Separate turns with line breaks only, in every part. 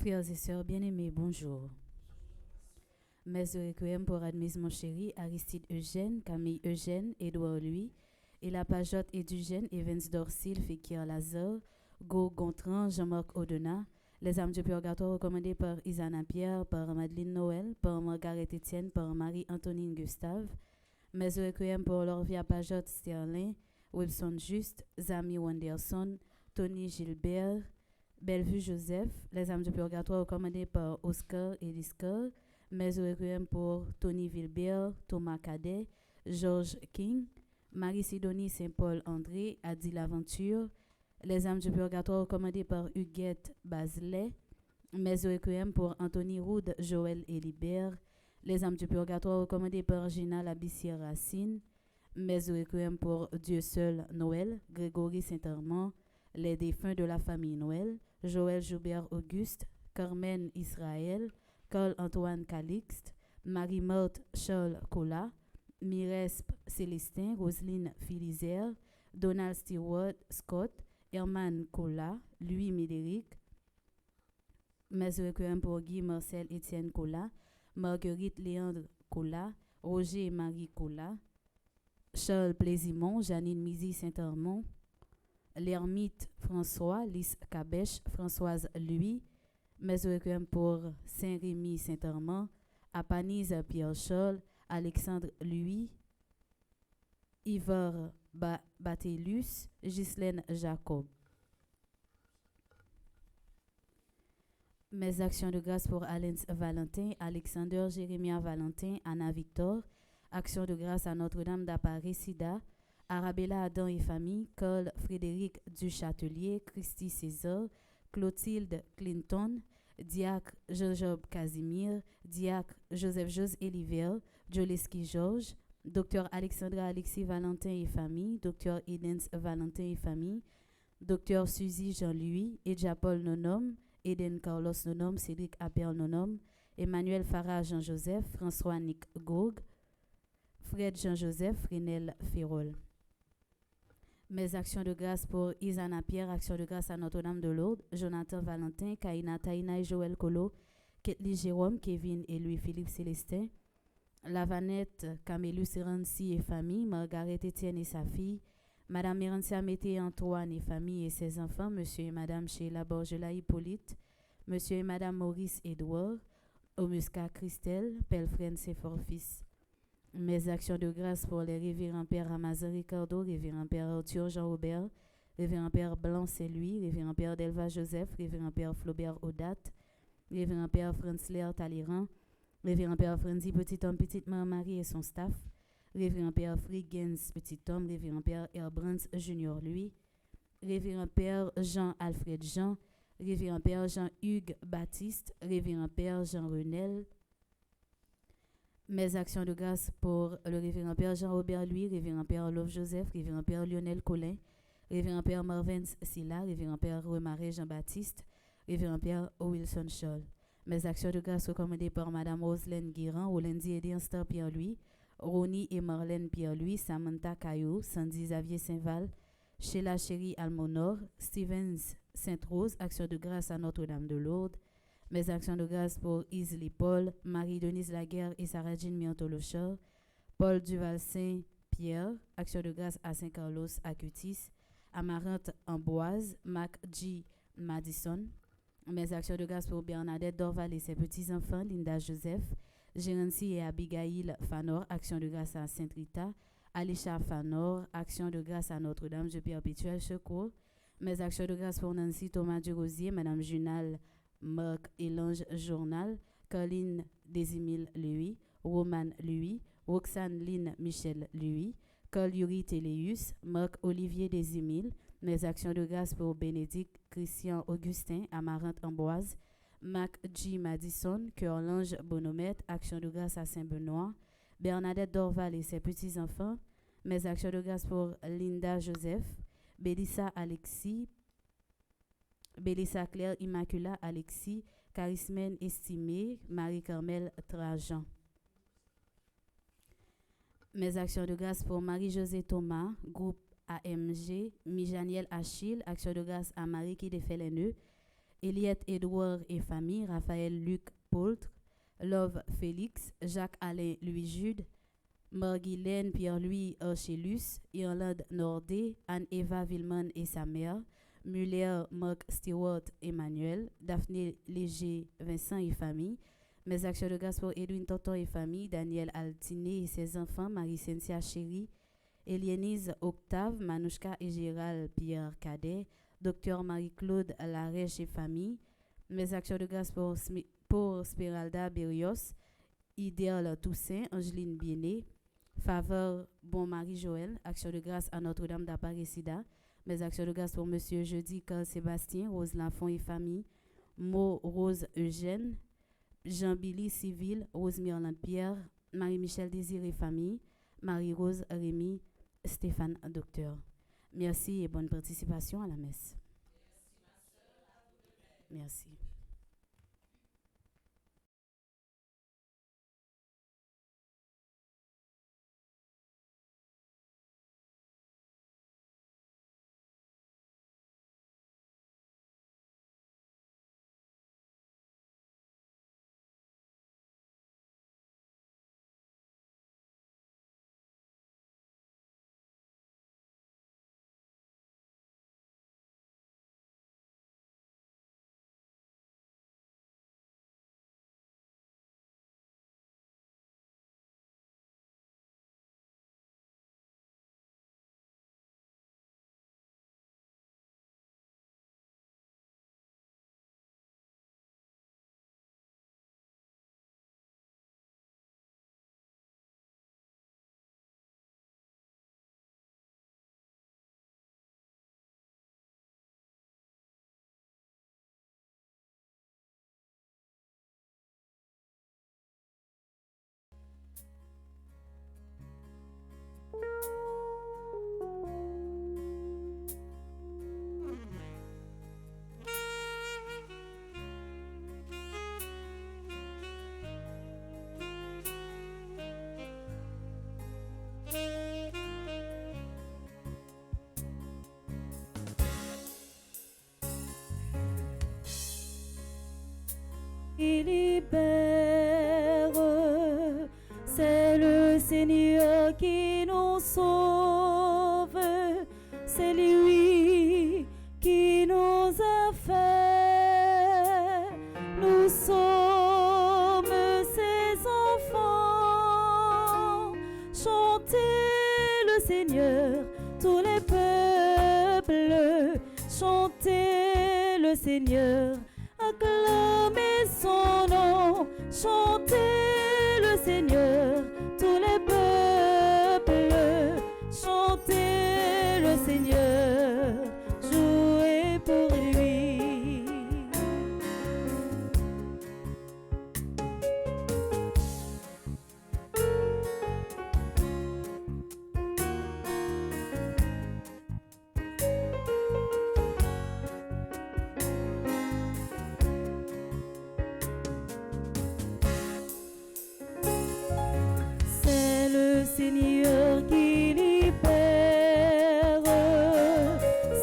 Frères et sœurs bien-aimés, bonjour. Messe de requiem pour Admise mon chéri, Aristide Eugène, Camille Eugène, Édouard Louis, et la Pajotte Edugène, Evans Dorsil, Fekir Lazare, Go Gontran, Jean-Marc Audenat, les âmes du purgatoire recommandées par Isana Pierre, par Madeleine Noël, par Margaret Etienne, par Marie-Antonine Gustave, Messe de requiem pour Lorvia Pajotte Sterling, Wilson Juste, Zami Wanderson, Tony Gilbert, Bellevue Joseph, les âmes du purgatoire recommandées par Oscar Eliscar, Messe de requiem pour Tony Vilbert, Thomas Cadet, George King, Marie-Sidonie Saint-Paul André, Adi Laventure, les âmes du purgatoire recommandées par Huguette Bazelet, Messe de requiem pour Anthony Roud, Joël Elibert, les âmes du purgatoire recommandées par Gina Labissière Racine, Messe de requiem pour Dieu seul Noël, Grégory Saint-Armand, les défunts de la famille Noël, Joël Joubert Auguste, Carmen Israël, Carl-Antoine Calixte, Marie-Marthe Charles Collat, Mirespe Célestin, Roselyne Filizère, Donald Stewart Scott, Herman Collat, Louis Médéric, Messe de requiem pour Guy Marcel Étienne Collat, Marguerite Léandre Collat, Roger et Marie Collat, Charles Plaisimont, Janine Mizy Saint-Armand, l'ermite François, Lys Cabèche, Françoise Louis, Messe de requiem pour Saint-Rémy Saint-Armand, Apanise Pierre-Charles, Alexandre Louis, Ivar Batellus, Ghislaine Jacob. Mes actions de grâce pour Alain Valentin, Alexander Jérémia Valentin, Anna Victor, actions de grâce à Notre-Dame d'Apparici-Sida, Arabella Adam et famille, Carl Frédéric Duchâtelier, Christy César, Clotilde Clinton, Diacre Jojob Casimir, Diacre Joseph-Jose Eliver, Joleski Georges, Dr Alexandra Alexis Valentin et famille, Dr Edens Valentin et famille, Dr Suzy Jean-Louis, Edja Paul Nonom, Eden Carlos Nonom, Cédric Appel Nonom, Emmanuel Farah Jean-Joseph, François Nick Gog, Fred Jean-Joseph, Renel Ferrol. Mes actions de grâce pour Isana Pierre, actions de grâce à Notre-Dame de Lourdes, Jonathan Valentin, Kaina Taina et Joël Colo, Ketli Jérôme, Kevin et Louis-Philippe Célestin, Lavanette, Camélus Rancy et famille, Margaret Etienne et sa fille, Madame Mérancia Mété Antoine et famille et ses enfants, Monsieur et Madame Sheila Borgela Hippolyte, Monsieur et Madame Maurice Édouard, Omusca Christelle, Pelfren Sephor-Fils. Mes actions de grâce pour les révérends Père Ramazan Ricardo, révérend Père Arthur Jean-Robert, révérend Père Blanc Saint-Louis, révérend Père Delva Joseph, révérend Père Flaubert Audat, révérend Père Franz Talleyrand, révérend Père Franzi Petit Homme, Petite Mère Marie et son staff, révérend Père Frigens Petit Homme, révérend Père Herbrands Junior Louis, révérend Père Jean-Alfred Jean, révérend Père Jean-Hugues Baptiste, révérend Père Jean Renel. Mes actions de grâce pour le révérend Père Jean-Robert Louis, révérend Père Love Joseph, révérend Père Lionel Collin, révérend Père Marvin Silla, révérend Père Remaré Jean-Baptiste, révérend Père Wilson Scholl. Mes actions de grâce recommandées par Madame Roselaine Guérin, Olendi Edinstar Pierre-Louis, Roni et Marlène Pierre-Louis, Samantha Caillou, Sandy Xavier Saint-Val, Sheila Chéri Almonor, Stevens Sainte-Rose, actions de grâce à Notre-Dame de Lourdes. Mes actions de grâce pour Isley Paul, Marie-Denise Laguerre et Sarah-Jean Miantolochor, Paul Duval Saint-Pierre, actions de grâce à Saint-Carlos Acutis, Amarante Amboise, Mac G. Madison. Mes actions de grâce pour Bernadette Dorval et ses petits-enfants, Linda Joseph, Gérancy et Abigail Fanor, actions de grâce à Sainte-Rita, Alicia Fanor, actions de grâce à Notre-Dame du Perpétuel Secours. Mes actions de grâce pour Nancy Thomas Durosier, Madame Junal Marc Elange Journal, Caroline Desimile Louis, Roman Louis, Roxane Lynn Michel Louis, Carl Yuri Téléus, Marc Olivier Desimile. Mes actions de grâce pour Bénédicte Christian Augustin, Amarante Amboise, Mac G. Madison, Cœur-Lange Bonomètre, actions de grâce à Saint-Benoît, Bernadette Dorval et ses petits-enfants. Mes actions de grâce pour Linda Joseph, Bélissa Alexis, Bélissa Claire Immacula Alexis, Charismène Estimé, Marie-Carmel Trajan. Mes actions de grâce pour Marie-Josée Thomas, groupe AMG, Mijaniel Achille, action de grâce à Marie qui défait les nœuds, Eliette Edouard et famille, Raphaël Luc Poultre, Love Félix, Jacques-Alain Louis-Jude, Marguylaine Pierre-Louis Archélus, Irlande Nordé, Anne-Eva Villeman et sa mère, Muller Marc Stewart Emmanuel, Daphné Léger Vincent et famille, mes actions de grâce pour Edwin Tonton et famille, Daniel Altiné et ses enfants, Marie-Cynthia Chéri, Elienise Octave, Manouchka et Gérald Pierre Cadet, Docteur Marie-Claude Larèche et famille, mes actions de grâce pour Spiralda Berrios, Idéal Toussaint, Angeline Biené, Faveur Bon Marie Joël, action de grâce à Notre-Dame d'Aparecida, mes actions de grâce pour Monsieur Jeudi Carl Sébastien, Rose Lafont et famille, Mo Rose Eugène, Jean-Billy Civil, Rose Mirland Pierre, Marie-Michel Désir et famille, Marie-Rose Rémy, Stéphane Docteur. Merci et bonne participation à la messe. Merci.
Qui libère, c'est le Seigneur qui nous sauve, c'est lui qui nous a fait, nous sommes ses enfants, chantez le Seigneur, tous les peuples, chantez le Seigneur, acclamez son nom, chantez le Seigneur, tous les peuples, chantez le Seigneur, jouez pour lui. Seigneur qui libère,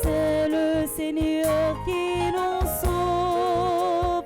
c'est le Seigneur qui nous sauve,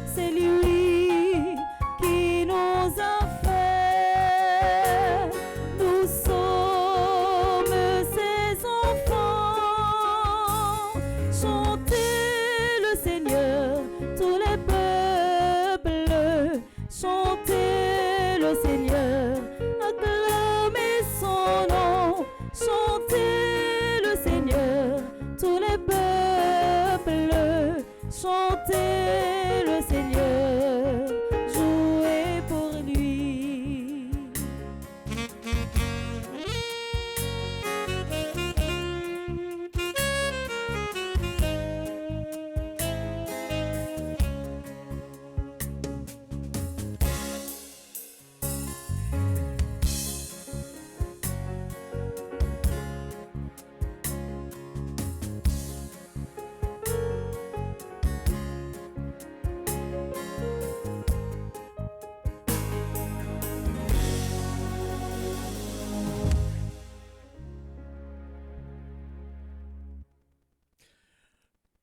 c'est lui qui nous a fait, nous sommes ses enfants, chantez le Seigneur, tous les peuples, chantez le Seigneur, acclamez son nom, chantez le Seigneur, tous les peuples, chantez le Seigneur, jouez pour lui.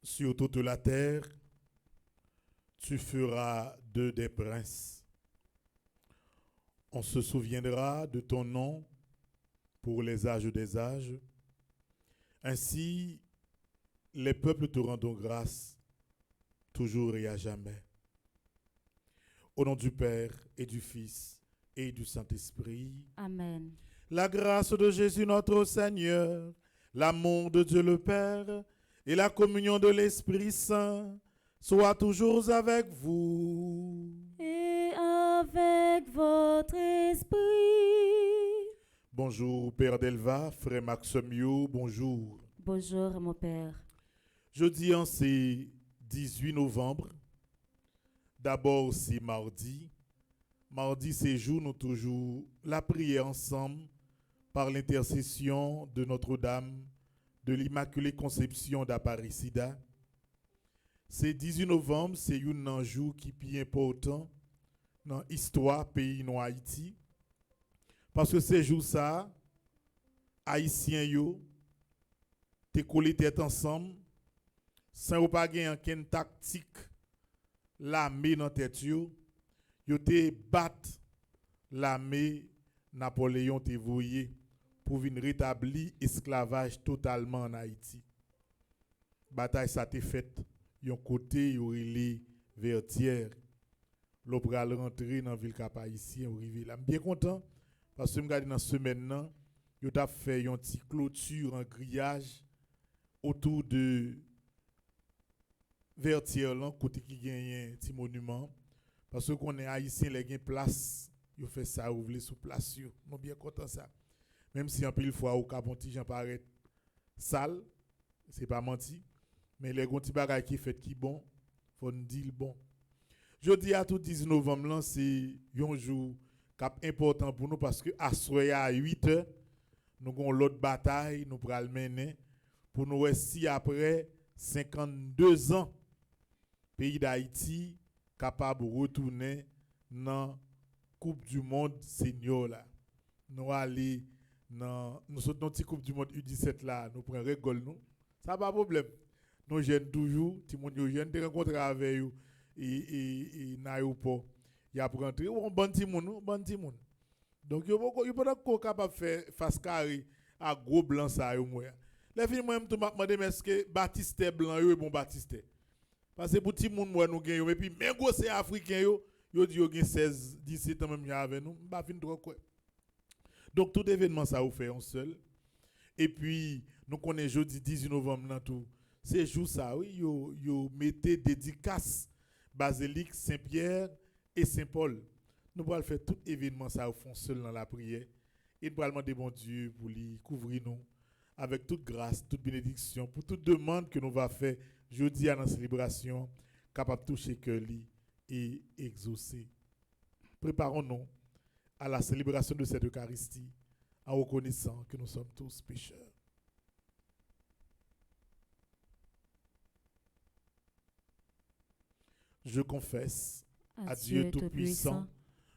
Sur toute la terre, tu feras d'eux des princes. On se souviendra de ton nom pour les âges des âges. Ainsi, les peuples te rendront grâce, toujours et à jamais. Au nom du Père et du Fils et du Saint-Esprit.
Amen.
La grâce de Jésus notre Seigneur, l'amour de Dieu le Père et la communion de l'Esprit Saint soient toujours avec vous.
Et avec votre esprit.
Bonjour Père Delva, Frère Maximio, bonjour.
Bonjour, mon Père.
Jeudi en c'est 18 novembre. D'abord c'est mardi. Mardi c'est jour nous toujours la prière ensemble par l'intercession de Notre-Dame de l'Immaculée Conception d'Aparicida. C'est 18 novembre, c'est un jour qui est important dans l'histoire pays non Haïti. Parce que ces jours ça, Haïtiens yo, te collé tête ensemble, sans pas gagner aucune tactique, l'armée dans tête yo te battre l'armée Napoléon te voyé pour venir rétablir l'esclavage totalement en Haïti. Bataille ça te faite, yon côté yo relé Vertière. L'opéra rentrer dans ville cap haïtien arrivé là. Bien content parce que me regarde dans semaine nan, yo t'a fait une petite clôture en grillage autour de Vertière là côté qui gagne un petit monument parce que qu'on est haïtien les gain place, yo fait ça ouvrir sous place yo. Nous bien content ça. Même si en pile fois au cap petit j'en paraît sale, c'est pas menti, mais les gonti bagay qui fait qui bon, faut nous dire bon. Jeudi à tout 19 novembre là, c'est un jour cap important pour nous parce que à soir à 8h, nous avons l'autre bataille nous pral mener pour nous si après 52 ans pays d'Haïti capable de retourner dans Coupe du monde senior là. Nous aller dans nous sommes dans petite Coupe du monde U17 là, nous prenons rigole nous. Ça pas problème. Nous jeunes toujours, ti moun yo jeune te rencontrer avec eux et na aéroport. Y a rentrer on bon ti moun. Donc yo pas capable faire face carré à gros blanc ça yo moi. Les filles moi même tout m'a demandé mais est-ce que Baptiste blanc yo bon Baptiste. Parce que pour ti moun moi nous gagne et puis même gros c'est africain yo dit yo gagne 16 17 ans même avec nous, pas fin trop quoi. Donc tout événement ça vous fait un seul. Et puis nous connaissons jeudi 18 novembre dans tout. C'est jour ça oui yo mettez dédicace Basilique Saint-Pierre et Saint-Paul. Nous allons faire tout événement ça au fond seul dans la prière et nous allons demander bon Dieu pour lui couvrir nous avec toute grâce, toute bénédiction pour toute demande que nous va faire jeudi à la célébration capable de toucher cœur lui et exaucer. Préparons-nous à la célébration de cette Eucharistie en reconnaissant que nous sommes tous pécheurs. Je confesse à Dieu Tout-Puissant,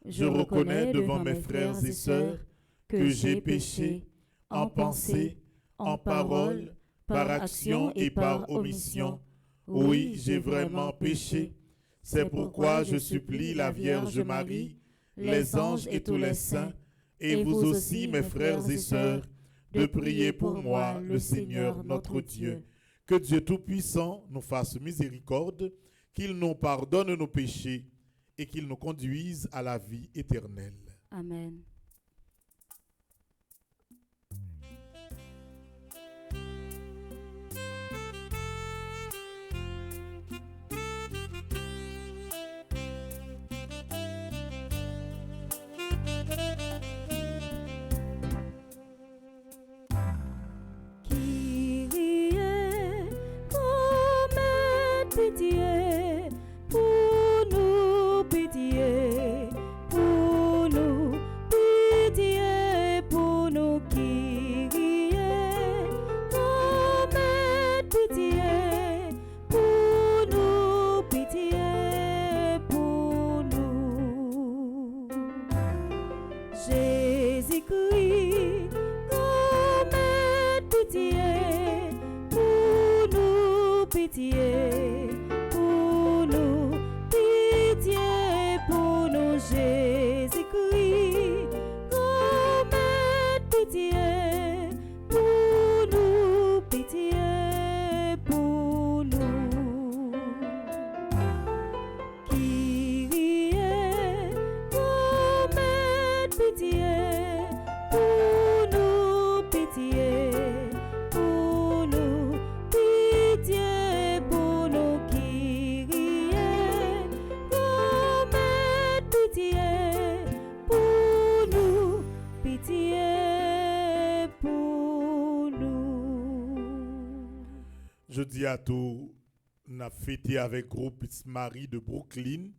je reconnais devant mes frères et sœurs que j'ai péché en pensée, en parole, par action et par omission. Oui, j'ai vraiment péché. C'est pourquoi je supplie la Vierge Marie, les anges et tous les saints, et vous aussi, mes frères et sœurs, de prier pour moi, le Seigneur notre Dieu. Que Dieu Tout-Puissant nous fasse miséricorde, qu'il nous pardonne nos péchés et qu'il nous conduise à la vie éternelle.
Amen.
Pitié pour nous, pitié pour nous, pitié pour nous, Kyrie. Oh, mais pitié pour nous, pitié pour nous. Jésus-Christ, oh, mais pitié pour nous, pitié. Pitié pitié, pour nous, pitié, pour nous, pitié, pour nous qui rions. Grand-mère, pitié, pour nous, pitié, pour nous.
Je dis à tout, on a fêté avec groupe Marie de Brooklyn,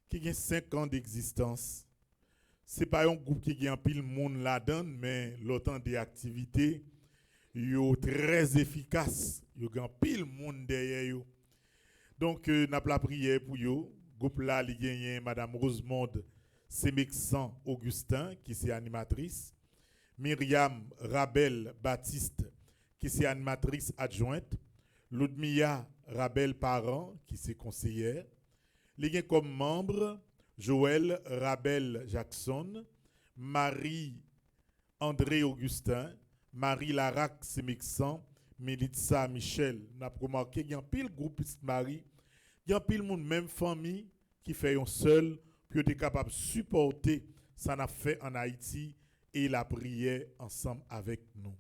qui a 5 ans d'existence. Ce n'est pas un groupe qui a un pile monde là-dedans, mais l'autant des activités, yo très efficace. Yo a un pile monde derrière yo. Donc, nous avons la prière pour yo. Groupe là, il y a Madame Rosemonde Semexan Augustin, qui est animatrice. Myriam Rabel Baptiste, qui est animatrice adjointe. Ludmilla Rabel Parent, qui est conseillère. Il y a comme membre Joël Rabel Jackson, Marie André Augustin, Marie Larac Semexan, Mélitza Michel. Nous avons remarqué qu'il y a un pile groupe Marie, il y a un pile monde, même famille, qui fait un seul, pour être capable de supporter ça n'a fait en Haïti et la prière ensemble avec nous.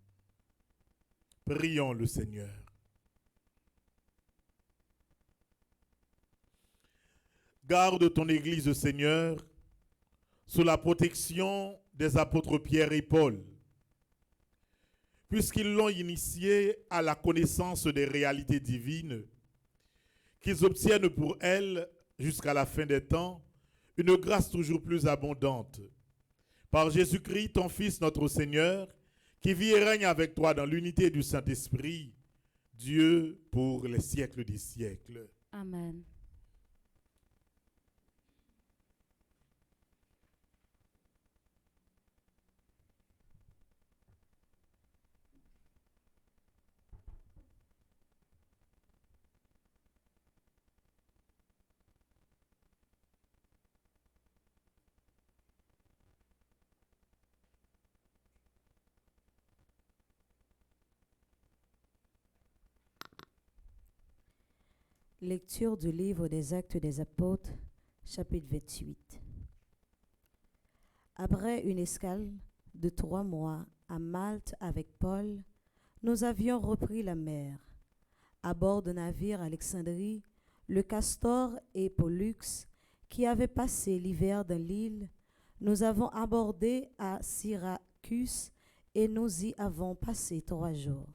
Prions le Seigneur. Garde ton Église, Seigneur, sous la protection des apôtres Pierre et Paul, puisqu'ils l'ont initié à la connaissance des réalités divines, qu'ils obtiennent pour elles, jusqu'à la fin des temps, une grâce toujours plus abondante. Par Jésus-Christ, ton Fils, notre Seigneur, qui vit et règne avec toi dans l'unité du Saint-Esprit, Dieu pour les siècles des siècles.
Amen.
Lecture du livre des Actes des Apôtres, chapitre 28. Après une escale de 3 mois à Malte avec Paul, nous avions repris la mer. À bord d'un navire Alexandrie, le Castor et Pollux, qui avaient passé l'hiver dans l'île, nous avons abordé à Syracuse et nous y avons passé 3 jours.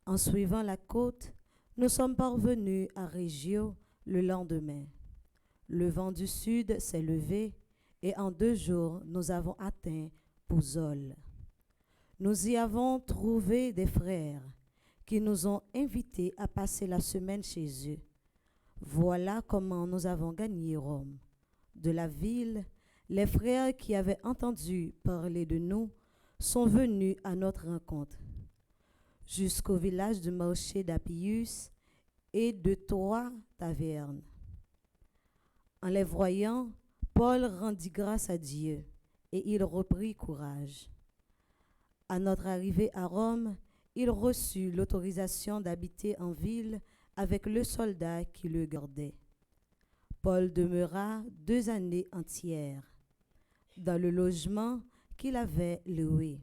En suivant la côte, nous sommes parvenus à Régio le lendemain. Le vent du sud s'est levé et en 2 jours, nous avons atteint Pouzole. Nous y avons trouvé des frères qui nous ont invités à passer la semaine chez eux. Voilà comment nous avons gagné Rome. De la ville, les frères qui avaient entendu parler de nous sont venus à notre rencontre. Jusqu'au village du marché d'Appius et de 3 tavernes. En les voyant, Paul rendit grâce à Dieu et il reprit courage. À notre arrivée à Rome, il reçut l'autorisation d'habiter en ville avec le soldat qui le gardait. Paul demeura 2 années entières dans le logement qu'il avait loué.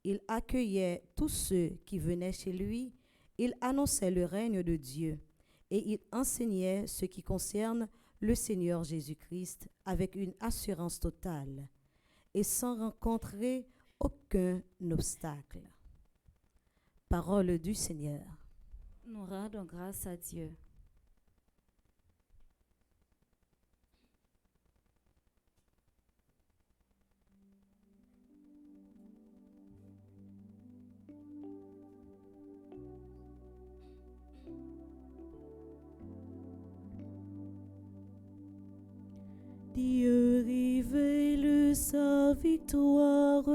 Il accueillait tous ceux qui venaient chez lui, il annonçait le règne de Dieu et il enseignait ce qui concerne le Seigneur Jésus-Christ avec une assurance totale et sans rencontrer aucun obstacle. Parole du Seigneur.
Nous rendons grâce à Dieu.
Dieu révèle sa victoire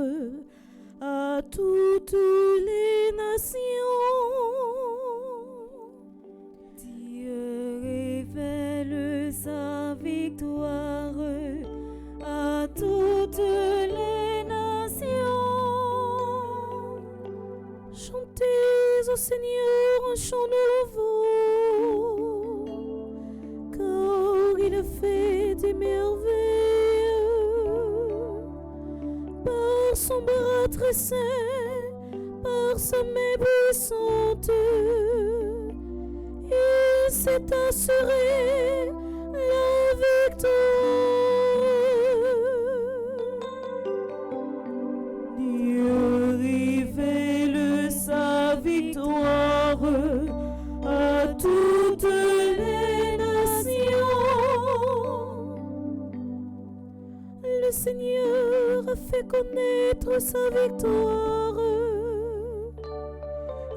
à toutes les nations. Dieu révèle sa victoire à toutes les nations. Chantez au Seigneur un chant nouveau, car il a fait des merveilles. par son bras tressé, par sa main puissante, il s'est assuré la victoire. Dieu révèle sa victoire à toutes les nations. Le Seigneur a fait connaître sa victoire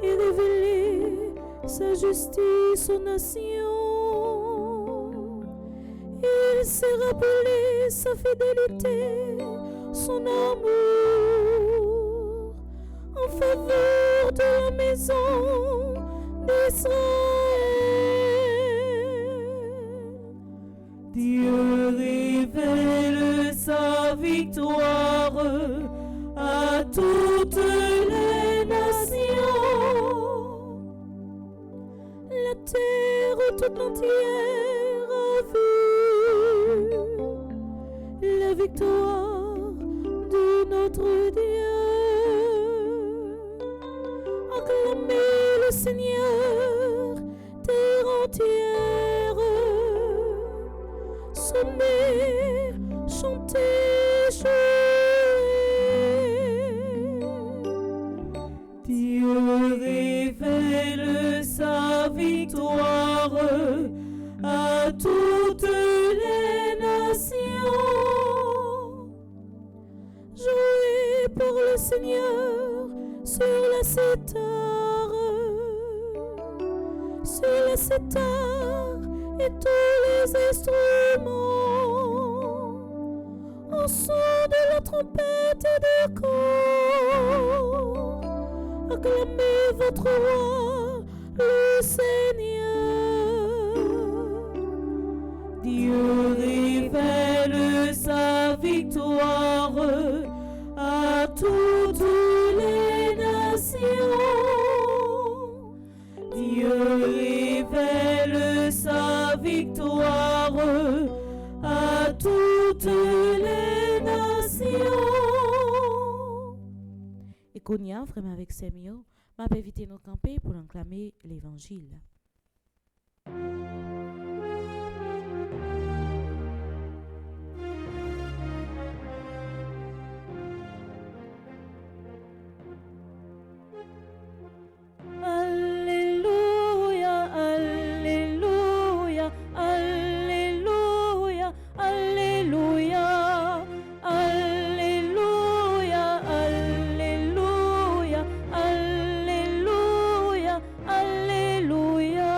et révélé sa justice aux nations. Il s'est rappelé sa fidélité, son amour en faveur de la maison d'Israël. Dieu révèle sa victoire à toutes les nations. La terre toute entière a vu la victoire de notre Dieu. Acclamez le Seigneur, terre entière. Sonnez, chantez, jouez. Dieu révèle sa victoire à toutes les nations. Jouez pour le Seigneur sur la cithare, et tous les instruments, au son de la trompette et des corps. Acclamez votre roi, le Seigneur. Dieu révèle sa victoire à toutes les nations. Dieu révèle sa victoire à toutes les nations.
Et qu'on y a vraiment avec Samuel, m'a invité nos camper pour enclamer l'évangile.
Alléluia, Alléluia, Alléluia, Alléluia, Alléluia, Alléluia, Alléluia, Alléluia.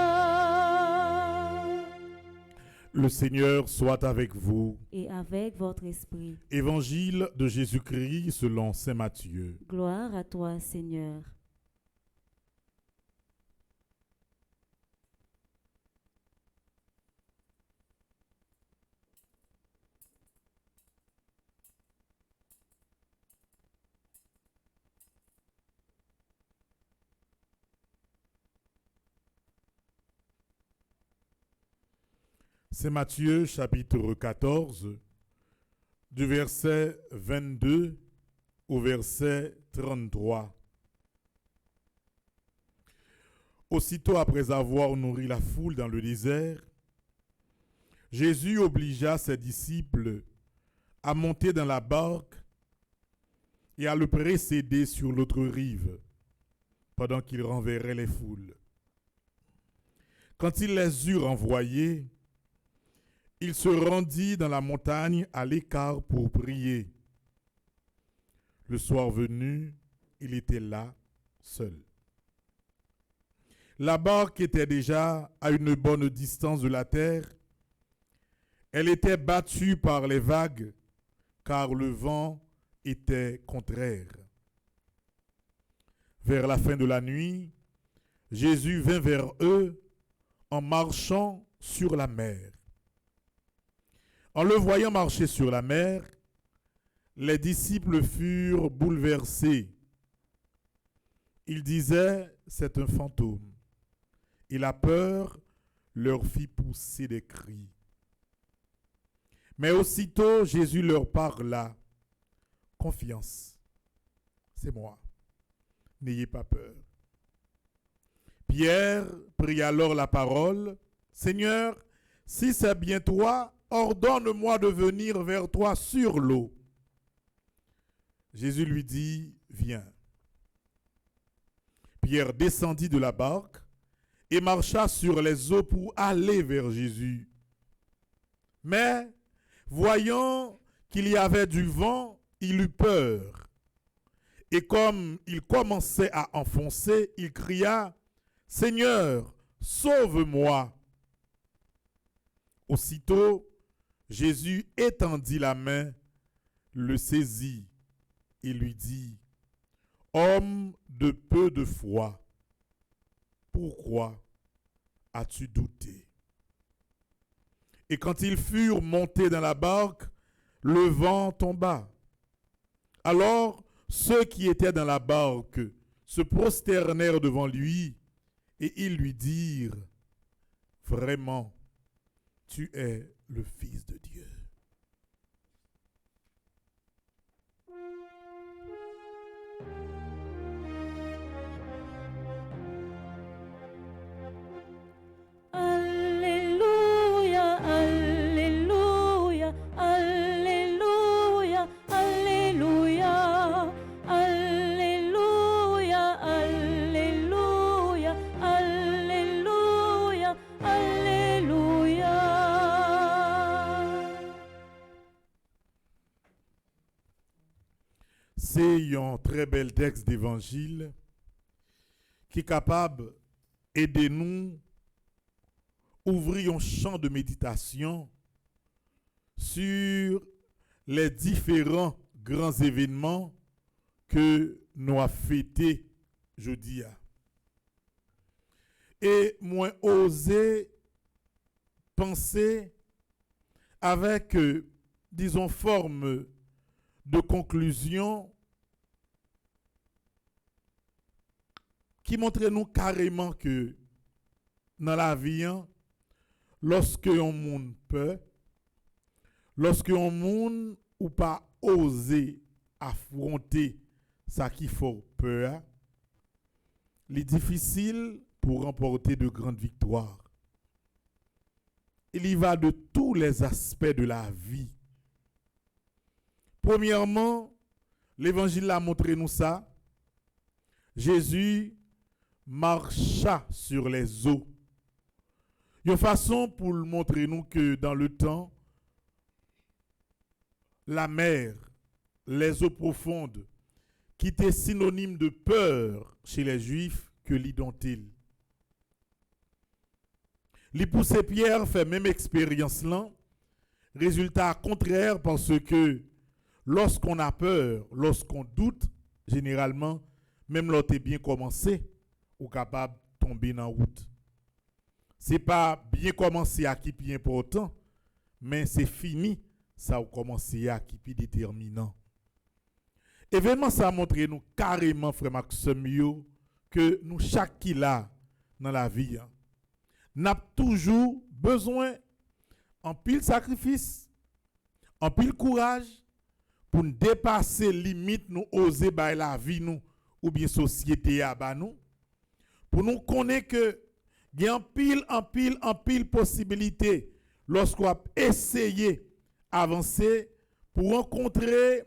Le Seigneur soit avec vous.
Et avec votre esprit.
Évangile de Jésus-Christ selon saint Matthieu.
Gloire à toi, Seigneur.
C'est Matthieu chapitre 14, du verset 22 au verset 33. Aussitôt après avoir nourri la foule dans le désert, Jésus obligea ses disciples à monter dans la barque et à le précéder sur l'autre rive, pendant qu'il renverrait les foules. Quand il les eut renvoyés, il se rendit dans la montagne à l'écart pour prier. Le soir venu, il était là, seul. La barque était déjà à une bonne distance de la terre. Elle était battue par les vagues, car le vent était contraire. Vers la fin de la nuit, Jésus vint vers eux en marchant sur la mer. En le voyant marcher sur la mer, les disciples furent bouleversés. Ils disaient, c'est un fantôme. Et la peur leur fit pousser des cris. Mais aussitôt Jésus leur parla. Confiance, c'est moi. N'ayez pas peur. Pierre prit alors la parole. Seigneur, si c'est bien toi, ordonne-moi de venir vers toi sur l'eau. Jésus lui dit, viens. Pierre descendit de la barque et marcha sur les eaux pour aller vers Jésus. Mais, voyant qu'il y avait du vent, il eut peur. Et comme il commençait à enfoncer, il cria, « Seigneur, sauve-moi !» Aussitôt, Jésus étendit la main, le saisit et lui dit, « Homme de peu de foi, pourquoi as-tu douté ?» Et quand ils furent montés dans la barque, le vent tomba. Alors, ceux qui étaient dans la barque se prosternèrent devant lui et ils lui dirent, « Vraiment, tu es le Fils de Dieu. »
Alléluia, Alléluia, Alléluia, Alléluia, Alléluia, Alléluia, Alléluia, Alléluia.
C'est un très bel texte d'évangile qui est capable d'aider nous ouvrir un champ de méditation sur les différents grands événements que nous avons fêtés jeudi. Et moi, oser penser avec, disons, forme de conclusion qui montre nous carrément que dans la vie, lorsque on monde peur, lorsque on monde ou pas oser affronter ça qui fait peur, il est difficile pour remporter de grandes victoires. Il y va de tous les aspects de la vie. Premièrement, l'évangile a montré nous ça. Jésus marcha sur les eaux. Une façon pour montrer nous que dans le temps, la mer, les eaux profondes, qui étaient synonymes de peur chez les Juifs que l'identil. Les poussé Pierre fait même expérience là. Résultat contraire parce que lorsqu'on a peur, lorsqu'on doute, généralement, même lorsqu'on est bien commencé, on est capable de tomber dans la route. Ce n'est pas bien commencé à qui est important, mais c'est fini, ça a commencé à qui est déterminant. Événement ça a montré nous carrément, frère Maxime, que nous, chaque qui là dans la vie, n'a toujours besoin en pile sacrifice, en pile courage, pour nous dépasser limite nous oser bailler la vie nous ou bien société à bas nous, pour nous connaître que il y a en pile possibilité lorsqu'on a essayé avancer pour rencontrer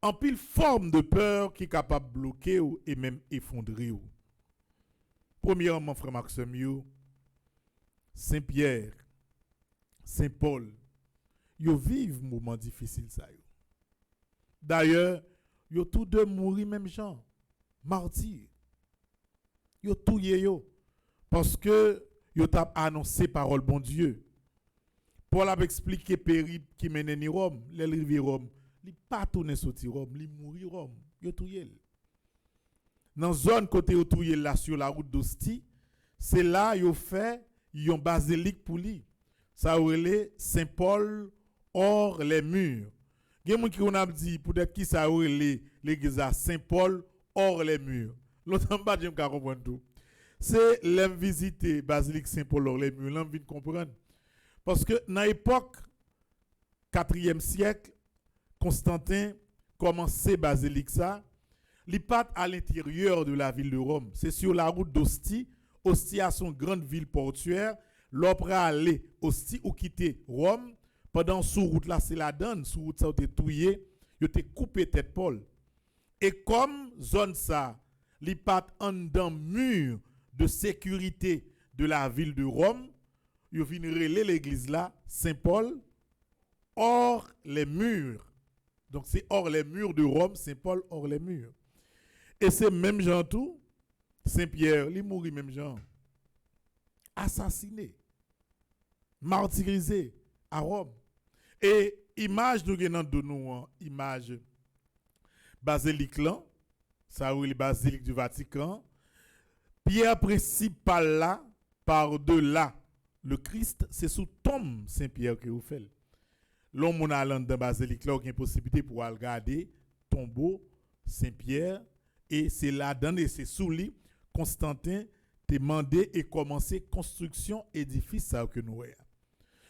en pile forme de peur qui est capable de bloquer ou et même effondrer ou. Premièrement, frère Maxime, Saint Pierre, Saint Paul, ils vivent moment difficile ça. D'ailleurs, ils tous deux mourir même gens, martyrs. Ils tout yo parce que ils ont annoncé parole bon Dieu. Paul a expliqué périple qui mène à Rome, l'arrivée Rome, il pas tourner sortir Rome, il mourir Rome, ils tout yel. Dans zone côté où tout là sur la route d'Ostie, c'est là ils ont fait une basilique pour lui. Ça relait Saint Paul hors les murs. Il y a des gens qui ont dit peut-être qui ça relait l'église à Saint Paul hors les murs. L'autre pas j'aime comprendre tout. C'est l'aime visiter basilique Saint Paul hors les murs, l'aime vite comprendre. Parce que dans l'époque 4e siècle, Constantin commençait basilique ça li pas à l'intérieur de la ville de Rome. C'est sur la route d'Ostie. Ostie a son grande ville portuaire. L'opéra aller Ostie ou quitter Rome. Pendant sous route là, c'est la donne. Sous route ça, vous êtes touillé. Vous êtes coupé tête Paul. Et comme zone ça, li pas en dans mur de sécurité de la ville de Rome, vous venez relayer l'église là, Saint-Paul, hors les murs. Donc c'est hors les murs de Rome, Saint-Paul hors les murs. Et c'est même Jean tout, Saint-Pierre, il mourit même Jean. Assassiné, martyrisé à Rome. Et image nous gagnons de nous, image basilique là, ça ou le basilique du Vatican, pierre principale là, par-delà le Christ, c'est sous tombe Saint-Pierre que vous faites. L'homme on a dans la basilique là, il y a une possibilité pour regarder tombeau Saint-Pierre et c'est là-dedans et c'est sous lui Constantin t'a demandé et commencé construction édifice ça que nous voyons.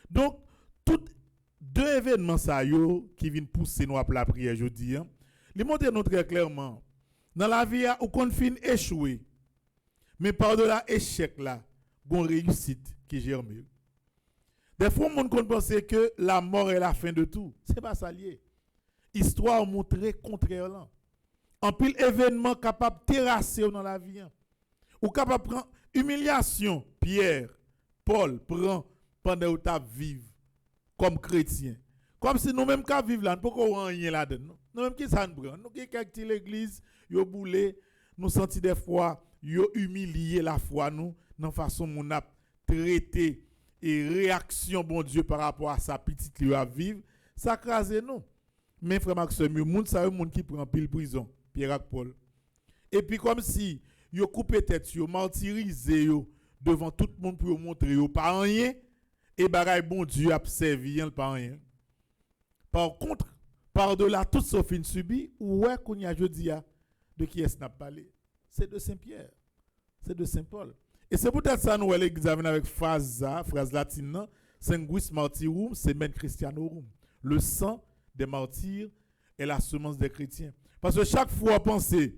Donc tout deux événements ça yo qui viennent pousser nous à la prière aujourd'hui, les montrent nous très clairement dans la vie où qu'on fin échouer. Mais par-delà échec là, gon réussite qui germe. Des fois, on pense que la mort est la fin de tout. Ce n'est pas ça lié. Histoire montre contraire là. En pile événement capable de terrasser dans la vie. Ou capable de prendre humiliation. Pierre, Paul prend pendant que tu vives comme chrétien. Comme si nous-mêmes qui vivons là, nous ne pouvons rien là-dedans. Nous-mêmes qui ça nous prend. Nous qui sommes l'église, nous boulé, nous sentons des fois, nous humilier la foi nous, dans la façon dont nous avons traité et réaction bon Dieu par rapport à sa petite lui à vivre, ça crase nous. Mais frère Max, le monde ça un monde qui prend pile prison, Pierre et Paul. Et puis comme si yo coupé tête yo, martyrisé yo devant tout le monde pour montrer yo pas rien et bagaille bon Dieu a servi pas rien. Par contre, par-delà tout ce fin subi, ouais qu'on y a jeudi de qui est-ce n'a parlé? C'est de Saint-Pierre. C'est de Saint-Paul. Et c'est peut-être ça nous l'examiner avec phrase latine, sanguis martyrum semen Christianorum. Le sang des martyrs est la semence des chrétiens. Parce que chaque fois pensez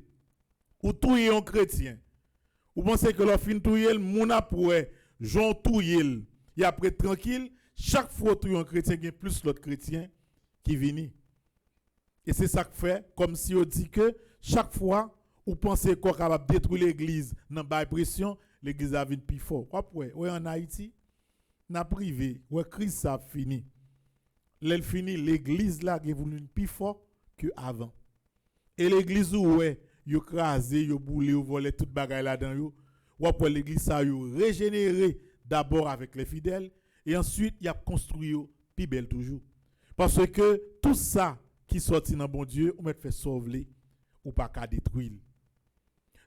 ou touyer un chrétien, ou pensez que leur fin touyer le moun après, Jean touyer et après tranquille, chaque fois touyer un chrétien il y a plus l'autre chrétien qui vient. Et c'est ça que fait comme si on dit que chaque fois ou pensez qu'on est capable de détruire l'église dans la pression, l'église a vu plus fort. Ouais, en Haïti, n'a privé, ouais, Christ a fini. L'elle fini, l'église là qui est voulu plus fort que avant. Et l'église où ouais, yo crasé, yo boulé, yo volé toute bagaille là-dedans yo. Ouais, l'église ça yo régénéré d'abord avec les fidèles et ensuite il a construit yo plus belle toujours. Parce que tout ça qui sorti dans bon Dieu, on met fait sauver ou pas qu'à détruire.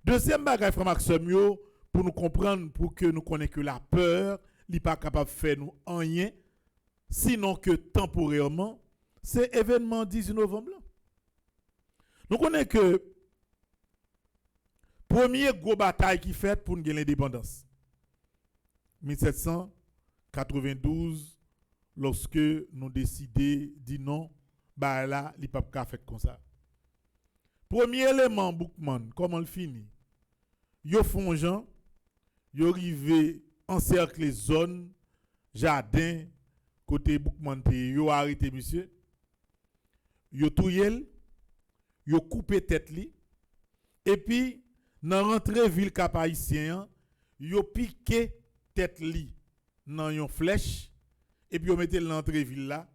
Deuxième bagaille frère Maxime yo pour nous comprendre pour que nous connaissions que la peur n'est pas capable de faire nous rien sinon que temporairement c'est événement 18 novembre là. Nous connaissons que première gros bataille qui fait pour nous gagner l'indépendance 1792 lorsque nous décidé dit non bah là il pas fait comme ça. Premier élément Boukman comment le finit yo font gens yo rivé encercler zone jardin côté Boukman yo arrêté monsieur yo touye yo coupé tête li et puis dans rentrée ville Cap Haïtien yo piqué tête li dans une flèche et puis yo metté l'entrée ville là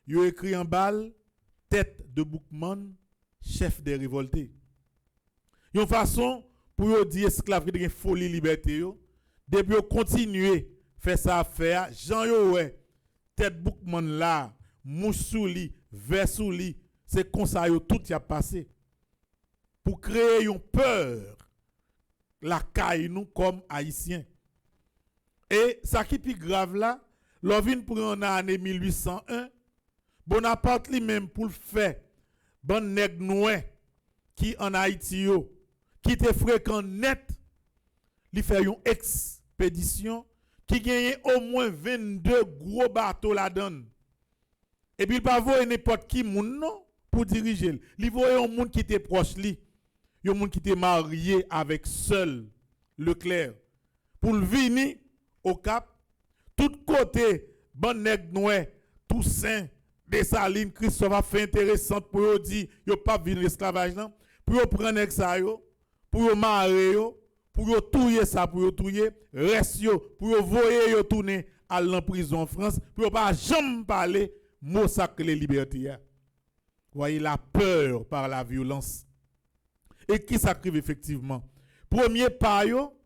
yo écrit en balle tête de Boukman chef des révoltés. Yon façon pour yo dire esclave qui folie liberté yo depuis yo continuer faire ça faire Jean yo ouais tête Boukman là moussouli versouli c'est comme ça yo tout y a passé pour créer une peur la caille nous comme haïtiens. Et ça qui plus grave là l'ovin pour en année 1801 Bonaparte lui-même pour le faire bon nèg noir qui en Haïti yo qui te fréquent net li fait une expédition qui gagne au moins 22 gros bateaux là-dedans. Et puis il pas voyer n'importe qui moun non pour diriger. Li voyer un monde qui était proche li. Yon moun qui était marié avec seul Leclerc. Pour le venir au Cap, tout côté, bon nèg noir, Toussaint, Dessalines, Christophe a fait intéressante pour eux dire, yo pas venir l'esclavage non, pour yo prendre nèg ça yo, pour yo marier yo, pour yo touyer ça, pour yo touyer, reste yo, pour yo voyer yo tourner à la prison en France, pour yo pas jamais parler mot sacré les libertés. Voyez la peur par la violence. Et qui s'acrive effectivement? Premier pas yo,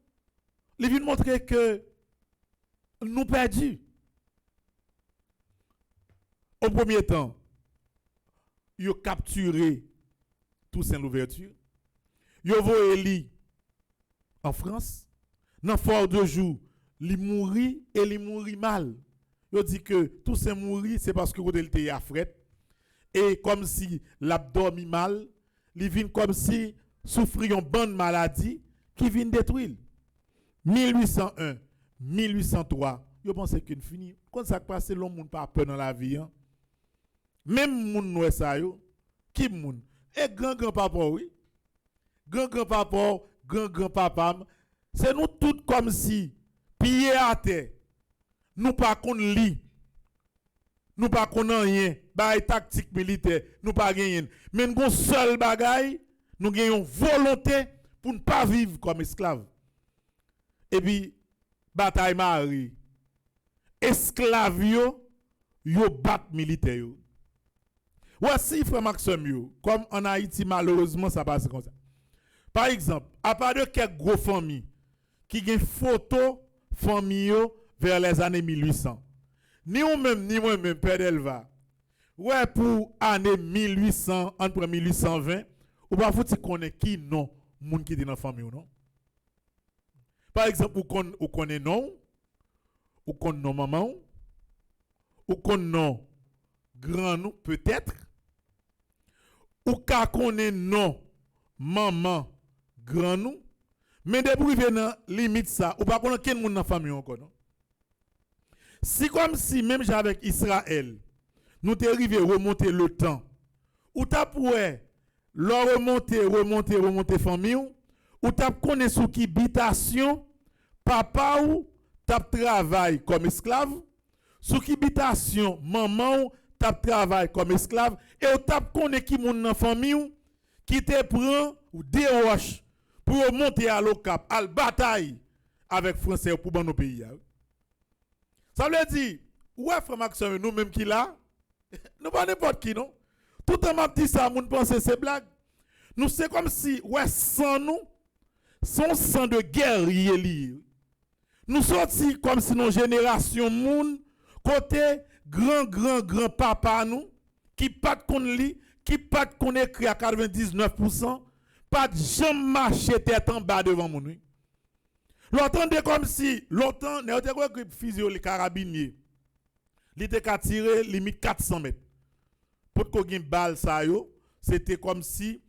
il vient montrer que nous perdus. Au premier temps, ils ont capturé Toussaint Louverture. Ils ont voyé en France. Dans fort de jour, il mourit et il mourit mal. Ils ont dit que Toussaint mourit, c'est parce que il était à fret. Et comme si l'abdomen mal, il vient comme si souffrir une bonne maladie qui vient détruire. 1801, 1803, je pense que fini. Quand ça passe, l'homme n'a pas peur dans la vie. Hein? Même moun nou ça yo, qui moun? Et grand-grand-papa, oui. Grand-grand-papa, grand-grand-papa, c'est nous tous comme si, pieds à terre, nous pas qu'on lit, nous pas qu'on rien, bah tactique militaire, nous pas gagner. Mais nous seul bagaille, nous gagnons volonté pour ne pas vivre comme esclaves. Et puis, bataille mari, esclaves yo bat militaire yo. Voici, frère Maxime, comme en Haïti, malheureusement, ça passe comme ça. Par exemple, à part de quelques gros familles qui ont photo famille vers les années 1800, ni moi-même, ni moi-même, Père Delva, ouais, pour année 1800, entre 1820, ou pas faut connaître qui non, moun qui est dans la famille ou non. Par exemple, ou connaît non, ou connaît non maman, ou connaît non grand nous, peut-être. Ou ka connaît non maman grand nous, mais depuis venant limite ça, ou pas connaît quel monde dans famille encore non. Si comme si même avec Israël, nous t'es arrivé remonter le temps, ou t'as poué leur remonter famille, ou t'as connaît sous qui habitation papa ou t'as travail comme esclave, sous qui habitation maman ou t'as travail comme esclave, et ou t'as connaît qui moun dans famille qui te prend ou déroche pour monter à l'OCAP, à la bataille avec français pour ban nos pays. Ça veut dire, ouais frère Maxime, nous même qui là, nous pas n'importe qui non. Tout un m'a dit ça, moun pense c'est blague. Nous c'est comme si ouais sans nous, son sang de guerrier lié. Nous sortis comme si nos générations moun côté grand papa nous qui pas qu'on lit, qui pas qu'on écrit à 99%, pas de jamais marcher tête en bas devant mon nuit. L'entendez comme si longtemps n'était quoi que physio les carabiniers. Il était qu'à tirer limite 400 mètres. Pour qu'on ait balle ça yo, c'était comme si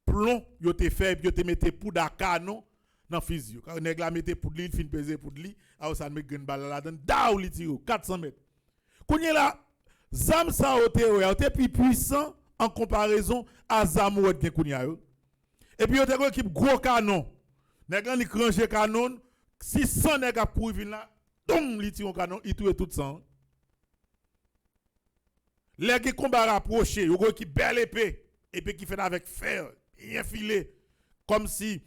plomb yo te fait yo te mettait poudre à canon dans physio. Quand nèg la mettait poudre li, fin peser poudre li, alors ça met une balle là-dedans, daou li tire 400 mètres. Kounye la zam sa ote plus puissant en comparaison à zam ou gen kounya yo. Et puis yo te équipe gros canon. Nèg li cranger canon, 600 nèg a pour vinn là, dom li tire canon, il tue tout ça. Les qui combat rapproché, yo qui belle épée qui fait avec fer, bien filé comme si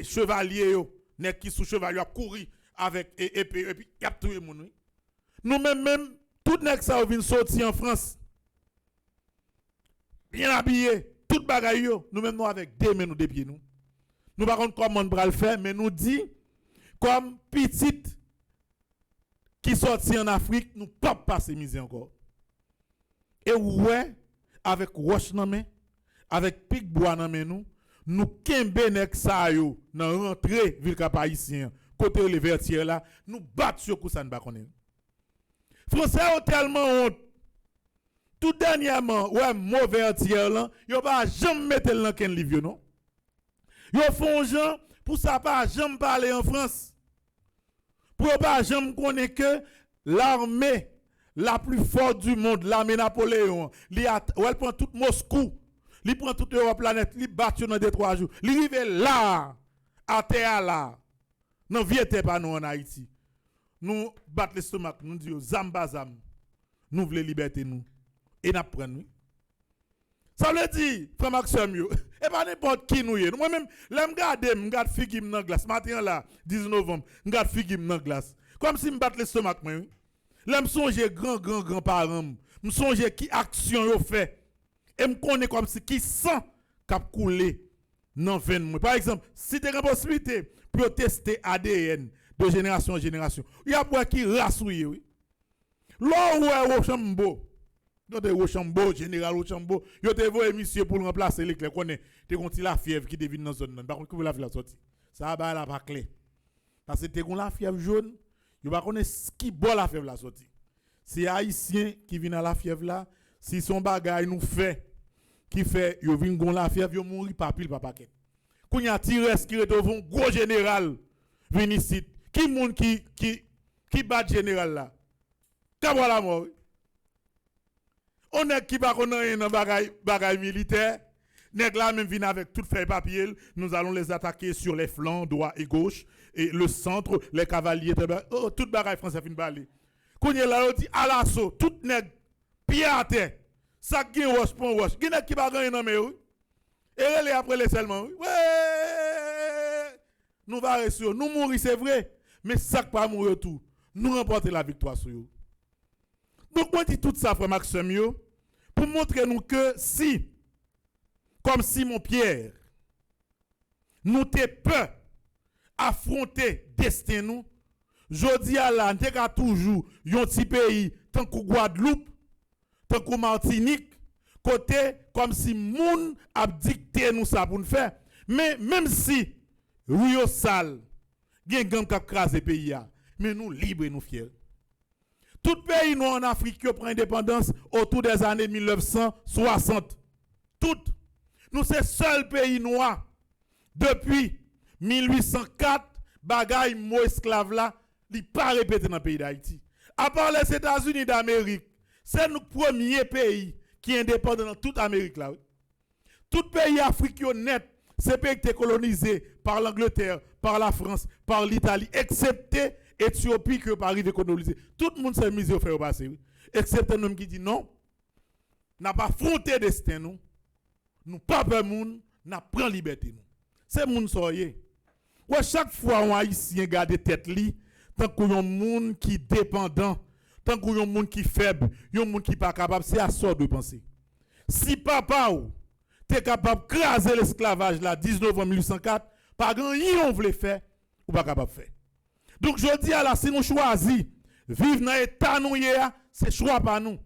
chevalier yo, nèg qui sous chevalier a courir avec épée et puis capturer moun. Nous même tout nèg ça vient sortir en France. Bien habillé, tout bagaille yo, nous même nous avec deux mains nous deux pieds nous. Nous par contre comment on va le faire mais nous dit comme petite qui sorti en Afrique, nous pas passer misère encore. Et ouais, avec roche nan men, avec pic bois nan men nous kembe nek sa yo nan rentrée ville cap haïtien, côté les vertières là, nous battre sur coup ça ne pas connaître. Français ont tellement honte. Tout dernièrement, ouais, mauvais vertière là, yo pas jamais mettre dans ken livre non. Yo font gens pour ça pas jamais parler en France. Pour pas jamais connaître que l'armée la plus forte du monde, l'armée Napoléon, elle prend tout Moscou. Il prend toute la planète, il bat dans 2-3 jours. Il arrive là, à terre là. Non, vieux pas nous en Haïti. Nous battons l'estomac, nous disons zamba zam. Nous voulons liberté nous. Et nous prenons. Ça veut dire, frère Maxime, et pas n'importe qui nous est. Moi-même, là, je regarde figure dans la glace. Matin là, 10 novembre, je regarde figure dans la glace. Comme si je batte l'estomac. Là, je songe grand parents. Je songe qui action yo fait. Et je connais comme si qui sent cap couler dans 20 mois. Par exemple, si tu as une possibilité pour tester ADN de génération en génération, il y a pour qui rassouille, oui. Là où est Rochambeau, Rochambeau, général Rochambeau, il y a des monsieur pour remplacer l'éclair. Tu as la fièvre qui devine dans la zone. Par contre, la fièvre sorti. Ça va la pas clé. Parce que tu as la fièvre jaune, il va connaître qui boit la fièvre la sortie. C'est haïtien qui vient à la fièvre là, si son bagage nous fait qui fait yo vinn gon la fièvre yo mouri pas pile pas paquet. Kounya tire qui retrouve gros général vinn ici. Qui moun qui bat général là. Ka voilà mort. On est qui pas connait dans bagage militaire. Nèg là même vinn avec toute feuille papier, nous allons les attaquer sur les flancs droit et gauche et le centre, les cavaliers toute bagage français fin balé. Kounya là on dit à l'assaut, tout nèg pied à terre. Ça qui wash pon wash. Qui n'est qui pas gagner non mais oui. Et elle après les seulement. Ouais. Nous va réussir. Nous mourir c'est vrai, mais ça pas mourir tout. Nous remporter la victoire sur eux. Donc moi dis tout ça frère Maxime yo pour montrer nous que si comme Simon Pierre nous t'es peur affronter destin nous, jodi à la t'es toujours un petit pays tant que Guadeloupe tant que Martinique, côté comme si moun a dicté nous ça pour nous faire. Mais même si Rio Sal, gen gang kap krasé pays ya, mais nous libres et nous fiers. Tout pays noir en Afrique qui prend indépendance autour des années 1960. Tout. Nous c'est seul pays noir depuis 1804 bagay mot esclave là, li pas répété dans le pays d'Haïti. À part les États-Unis d'Amérique, c'est le premier pays qui est indépendant dans toute l'Amérique là. Tout pays africain net, c'est pays qui est colonisé par l'Angleterre, par la France, par l'Italie, excepté Éthiopie qui n'est pas arrivé à coloniser. Tout le monde s'est mis au fait au passé. Excepté un homme qui dit non, n'a pas affronté destin nous, nous pas peur moun, n'a prend liberté nous. C'est moun soyez. Ouais, chaque fois on haïtien garde tête li, tant qu'on un monde qui dépendant, tant qu'on un monde qui faible, un monde qui pas capable, c'est à sort de penser. Si papa ou t'es capable de craser l'esclavage là 19 novembre 1804, pas grand yon voulait faire ou pas capable de faire. Donc je dis à la si nous choisissons vivre dans l'état nous hier, c'est choix pas nous.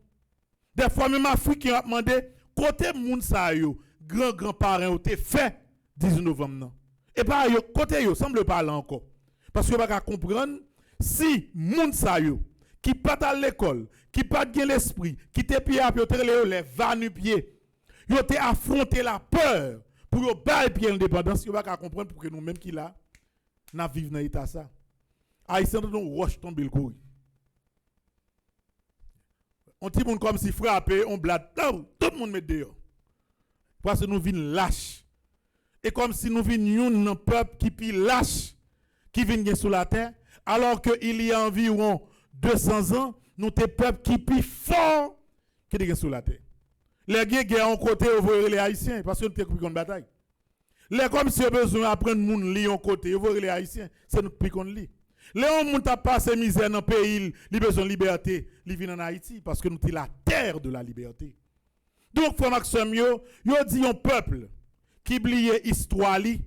Des fois même Africain a demandé côté moun sa yo, grand-parents ont fait 19 novembre non. Et pas yo côté yo semble pas là encore. Parce que pas comprendre si moun sa yo qui pas à l'école, qui pas de l'esprit, qui te pied à pied, les va-nu-pied, ils ont affronté la peur pour yo bail pied l'indépendance, yo pas comprendre pour que nous même qui là n'a vivre dans l'état ça. Haïtien nous roche tomber le couille. On dit moun comme si frapper, on blade, tout le monde met dehors. Parce que nous vinn lâche. Et comme si nous vinn un peuple qui pi lâche qui vient sur la terre alors que il y a environ 200 ans, nous sommes peuple qui pi fort qui est sur la terre. Les guerres en côté ouvrir les haïtiens parce que nous sommes une bataille. Les comme si besoin apprendre moun li en côté ouvrir les haïtiens, c'est nous qui qu'on li. Les hommes qui passé misère dans le pays, ils besoin de liberté, ils viennent en Haïti parce que nous sommes la terre de la liberté. Donc, frère Maxime, yo dit un peuple qui oublie l'histoire, li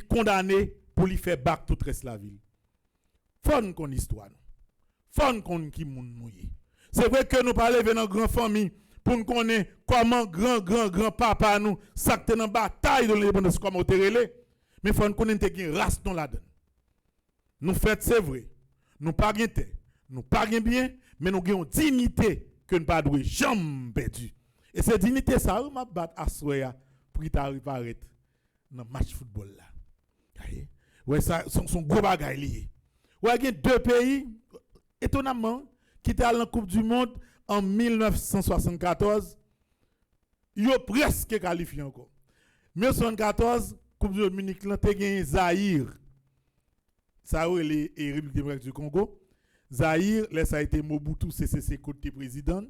condamné pour lui faire back tout reste la ville. Faut qu'on histoire. Faut qu'on qui moun nouye. C'est vrai que nous parlons dans une grande famille pour nous connaître comment grand papa nous s'acte dans bataille de l'indépendance comme au terrelé. Mais faut nous connaître une race dans la donne. Nous fait c'est vrai. Nous pas gain terre, nous pas gain bien, mais nous avons dignité que nous pas doit jamais perdre. Et cette dignité ça m'a battre à soya pour qu'il t'arrive à arrêter dans match football là. Ouais ça son gros bagaille lié. Ouais il y a deux pays étonnamment qui étaient à la Coupe du monde en 1974. Ils ont presque qualifié encore. 1974, Coupe du Monde Munich, là, tu as gagné Zaïre. Ça a été la République démocratique du Congo. Zaïre, là, ça a été Mobutu CCC côté président,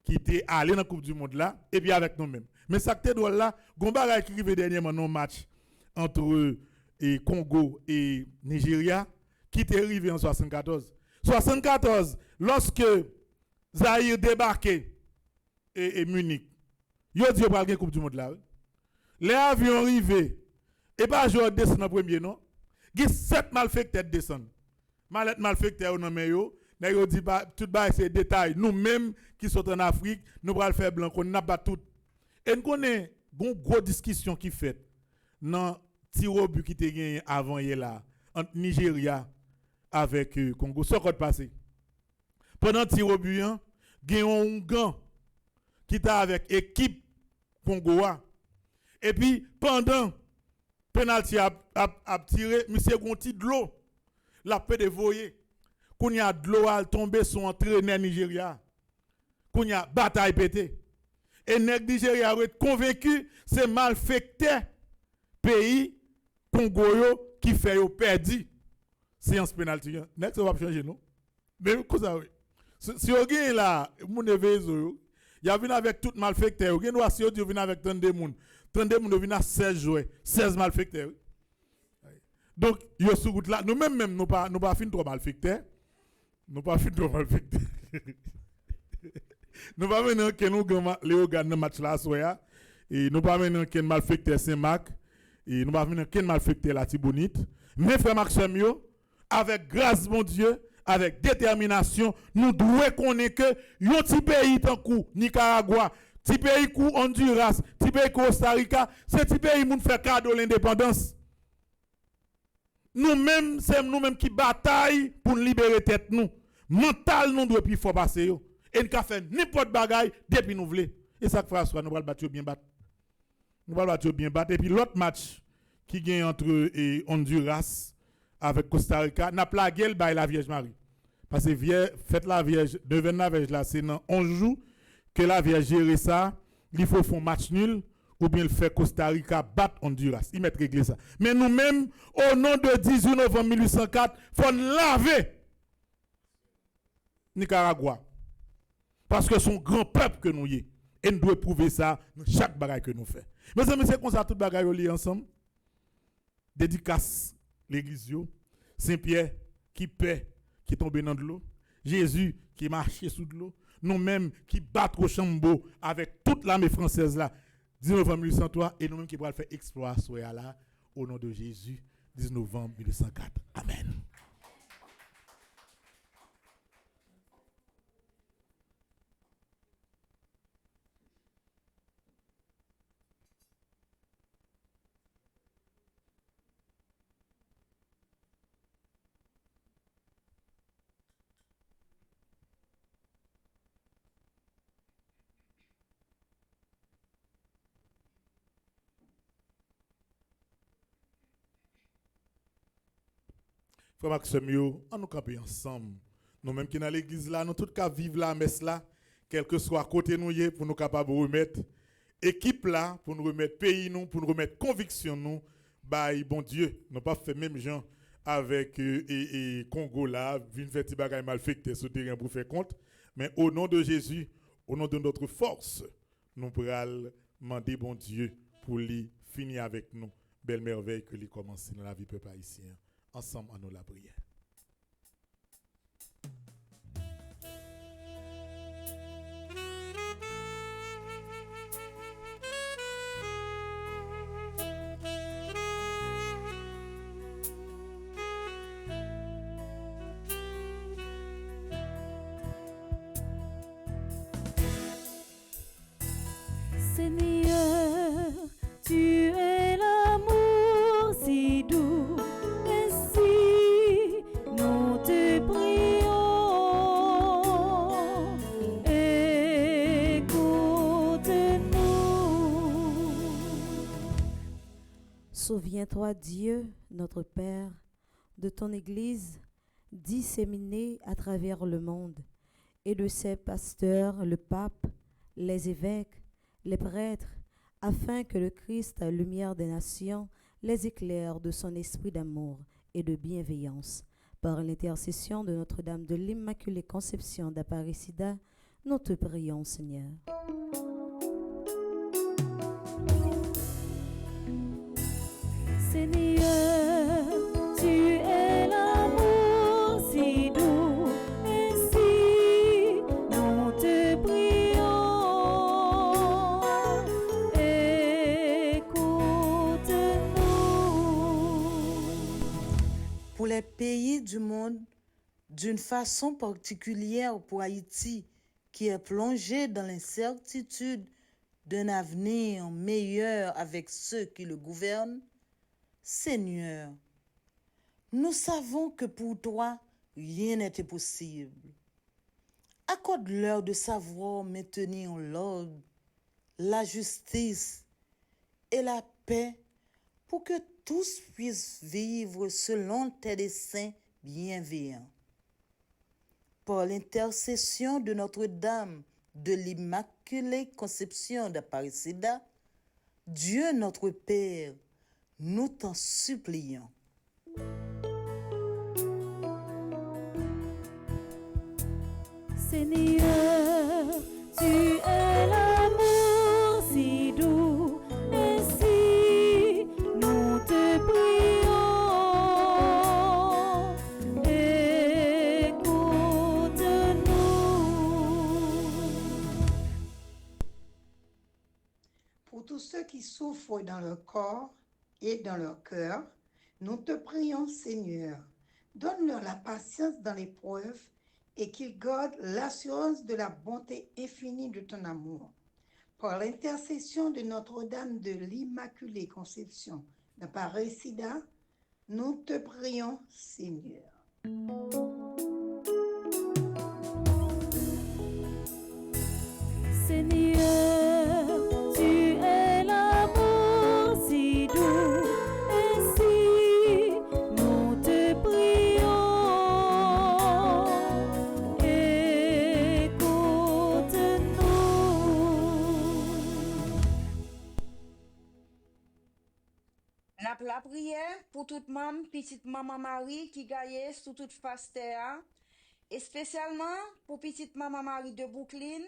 qui était allé dans la Coupe du Monde là, et puis avec nous-mêmes. Mais ça qui est là, Gomba qui arrive dernièrement dans match entre Congo et Nigeria, qui est arrivé en 74. 74, lorsque Zaïre débarquait et Munich, il a dit qu'il y a une Coupe du Monde là. Les avions arrivés, et pas jouer descendre en premier, non? Il y a 7 malfaiteurs descendent. Malfaiteurs dans les mains, ils dit tout bas ces détails. Nous-mêmes qui sommes en Afrique, nous allons faire blanc, on n'a pas tout. Et nous connaissons une grosse discussion qui fait dans tir au but qui était gagné avant hier là, entre Nigeria avec Congo. Ce qui est passé. Pendant le tir au but, il y a un gant qui était avec l'équipe Congoa. Et puis, pendant penalty a tiré, monsieur Gonti de l'eau, la paix de voyer. Quand il y a de l'eau à tomber sur entraîneur Nigeria. Quand il y a bataille pété. Et Nigeria a été convaincu, c'est malfecté pays Congo qui fait perdu. Séance penalty. Next, on va changer, non? Mais comment ça, oui? Si vous avez là, vous avez il y a venu avec tout malfecteur. Vous avez si vous venu avec 32 personnes. 32 personnes viennent à 16 joueurs. 16 malfecteurs. Donc, il y a sur route là. Nous-mêmes, nous pas fin trop malfecteurs. Nous pas fin trop malfecteurs. Nous pas maintenant que nous gagnons le match là, et nous pas maintenant que malfecteur Saint-Marc. Et nous pas maintenant que malfecteur la Tibonite. Mais frère Maxime, avec grâce, mon Dieu, avec détermination, nous devons connaître que yon petit pays tant coup Nicaragua, petit pays coup Honduras, petit pays Costa Rica, c'est petit pays qui fait cadeau l'indépendance. Nous-mêmes, c'est nous-mêmes qui bataillons pour libérer tête nous. Mental nous doit plus fort passer yo. Et nous fait n'importe bagaille depuis nous voulons. Et ça François nous va battre bien battre. Nous va battre bien battre et puis l'autre match qui gagne entre Honduras avec Costa Rica, n'a pas la gueule by la Vierge Marie. Parce que faites la Vierge, devant la Vierge là, c'est dans 11 jours que la Vierge gère ça, il faut faire un match nul ou bien le faire Costa Rica battre Honduras. Il met régler ça. Mais nous-mêmes, au nom de 18 novembre 1804, il faut laver Nicaragua. Parce que son grand peuple que nous y est. Et nous devons prouver ça dans chaque bagaille que nous faisons. Mes amis, c'est comme ça, tout bagaille lié ensemble. Dédicace l'église, Saint-Pierre qui paie, qui tombe dans de l'eau. Jésus qui marchait sous de l'eau. Nous-mêmes qui battons au chambeau avec toute l'armée française là. 19 novembre 1803 et nous-mêmes qui pourrons faire exploit soya là au nom de Jésus 19 novembre 1804. Amen. Frère Maxime, on nous camper ensemble. Nous-mêmes qui dans l'église là, nous tous cas vivre la messe là, quel que soit côté nous y pour nous capables de remettre équipe là, pour nous remettre pays nous, pour nous remettre conviction nous, bah bon Dieu, nous pas fait même gens avec Congo là, vinn fait petit bagay mal fait sur terrain pour faire compte, mais au nom de Jésus, au nom de notre force, nous pourrons demander bon Dieu pour lui finir avec nous, belle merveille que lui commence dans la vie peuple haïtien. Ensemble, à nous la prière.
Seigneur, tu es l'amour si doux. Nous te prions, écoute-nous.
Souviens-toi, Dieu, notre Père, de ton Église disséminée à travers le monde et de ses pasteurs, le pape, les évêques, les prêtres, afin que le Christ, lumière des nations, les éclaire de son esprit d'amour et de bienveillance. Par l'intercession de Notre-Dame de l'Immaculée Conception d'Aparecida, nous te prions, Seigneur.
Seigneur, tu es l'amour si doux, ainsi nous te prions. Écoute-nous.
Pour les pays du monde, d'une façon particulière pour Haïti, qui est plongé dans l'incertitude d'un avenir meilleur avec ceux qui le gouvernent, Seigneur, nous savons que pour toi, rien n'est impossible. Accorde-leur de savoir maintenir l'ordre, la justice et la paix pour que tous puissent vivre selon tes desseins bienveillants. Par l'intercession de Notre-Dame de l'Immaculée Conception d'Aparecida, Dieu notre Père, nous t'en supplions.
Seigneur, tu es l'amour si doux, ainsi nous te prions. Écoute-nous.
Pour tous ceux qui souffrent dans leur corps et dans leur cœur, nous te prions, Seigneur. Donne-leur la patience dans l'épreuve et qu'ils gardent l'assurance de la bonté infinie de ton amour. Par l'intercession de Notre-Dame de l'Immaculée Conception d'Aparecida, nous te prions, Seigneur.
Seigneur, tu es l'amour si doux, ainsi nous te prions. Écoute-nous.
N'a la prière pour toute maman, petite maman Marie qui gagne sous toute face terre, et spécialement pour petite maman Marie de Brooklyn.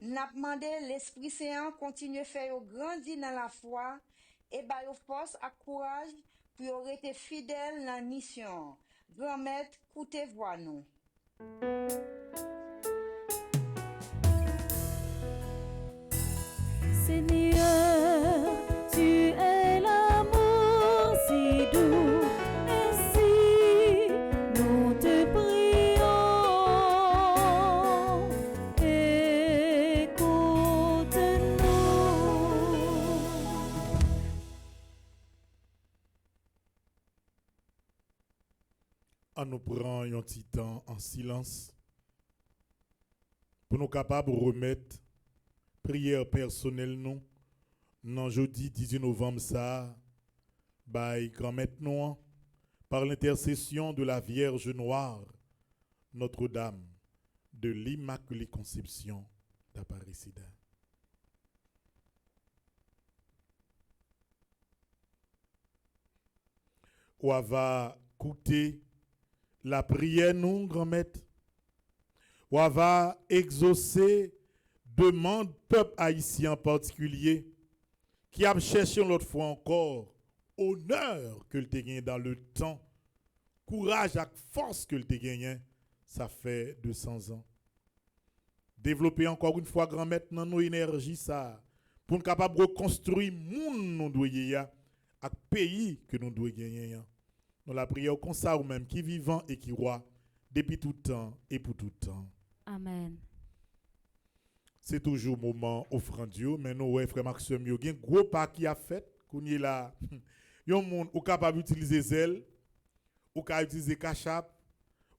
N'a demandé l'Esprit Saint continue à faire grandir dans la foi et bailler force et courage pour rester fidèle dans la mission. Grand-mère, écoutez voix nous.
Seigneur, tu es l'amour si doux, ainsi nous te prions. Écoute-nous.
On nous prend un petit temps en silence pour nous capables de remettre prière personnelle nous non jeudi 18 novembre ça by grand-mère nous par l'intercession de la Vierge Noire Notre-Dame de l'Immaculée Conception d'Aparecida. Ou va écouter la prière nous grand-mère ou va exaucer demande peuple haïtien en particulier qui a cherché l'autre fois encore honneur que le te gagné dans le temps, courage et force que le te gagné, ça fait 200 ans. Développer encore une fois grand maître dans nos énergies ça pour nous capable reconstruire monde nous doit y a pays que nous doit gagner. Nous la prière comme ça ou même qui vivant et qui roi depuis tout temps et pour tout temps.
Amen.
C'est toujours moment offrande Dieu, mais nous ouais frère Maxime yo gen gros pas qui a fait qu'on est là. Yon monde ou capable utiliser Zelle, ou capable utiliser Cash App,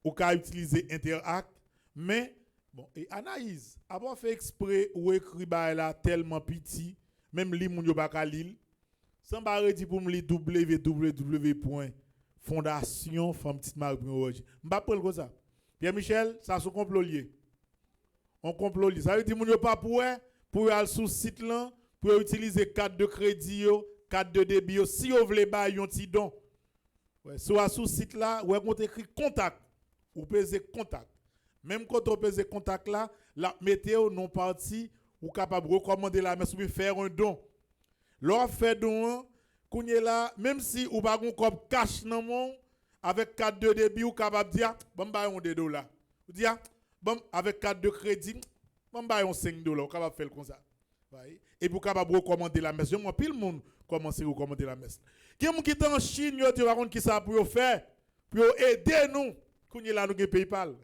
ou capable utiliser Interact, mais bon et Anaïs, avoir fait exprès ou écrit ba là tellement petit, même li moun yo pa ka lire. Sans ba redit pour me li www.fondationfemmetitemarie.org. M'pa prendre comme ça. Pierre Michel, ça son complot lié. On complot lié. Ça veut dire moun yo pas pour pour aller sur le site là, pour utiliser carte de crédit, carte de débit. Si vous voulez bailler un petit don, ouais, soit sur le site là, vous avez écrit contact, ou pesez contact. Même quand on pèse contact là, la météo non parti, ou capable de recommander la messe ou faire un don. L'on fait don, là, même si ou pas comme cash dans mon avec carte de débit ou capable de dire bon ba on $2. Ou dire bon avec carte de crédit, bon ba on $5, ou capable faire comme ça. Et pour capable recommander la messe, moi pile monde commencer à recommander la messe. Qui est qui en Chine, yo tu vas qui ça pour faire pour aider nous. Kounye là nous PayPal.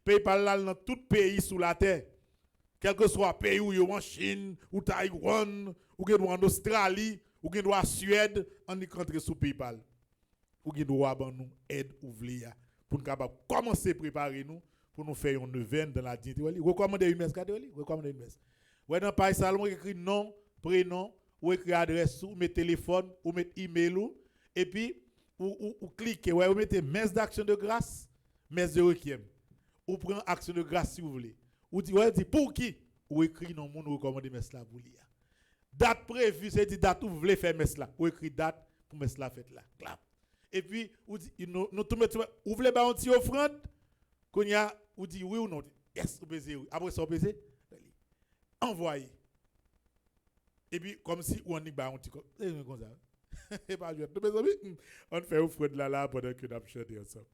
PayPal là dans tout pays sous la terre. Quel que soit le pays où vous en Chine, ou Taïwan, ou en Australie, ou en Suède, on y rentre sur PayPal. Ou droit à nous aide ouvrière pour nous capable commencer à préparer nous pour nous faire une neuvaine dans la dignité. Recommandez une messe, recommandez une messe. Ouais dans Paris Salomon écrit nom, prénom, ou écrit adresse ou met téléphone ou met email et puis ou cliquez ouais, ou mettez messe d'action de grâce, messe de requiem. Ou prend action de grâce si vous voulez. Ou dit ouais, dit pour qui? Ou écrit non monde recommandez messe là pour lire. Date prévue, c'est dit date où vous voulez faire messe là. Ou écrit date pour messe là faites là. Clap. Et puis ou dit nous tout mettre vous voulez ba un petit offrande qu'on y a ou dit oui ou non. Yes, ou baiser oui. Après ça baiser envoyez. Et puis comme si on y ba un petit comme ça. Et pas jouer. Mes amis, on fait offrande là pendant que nous chanter ensemble.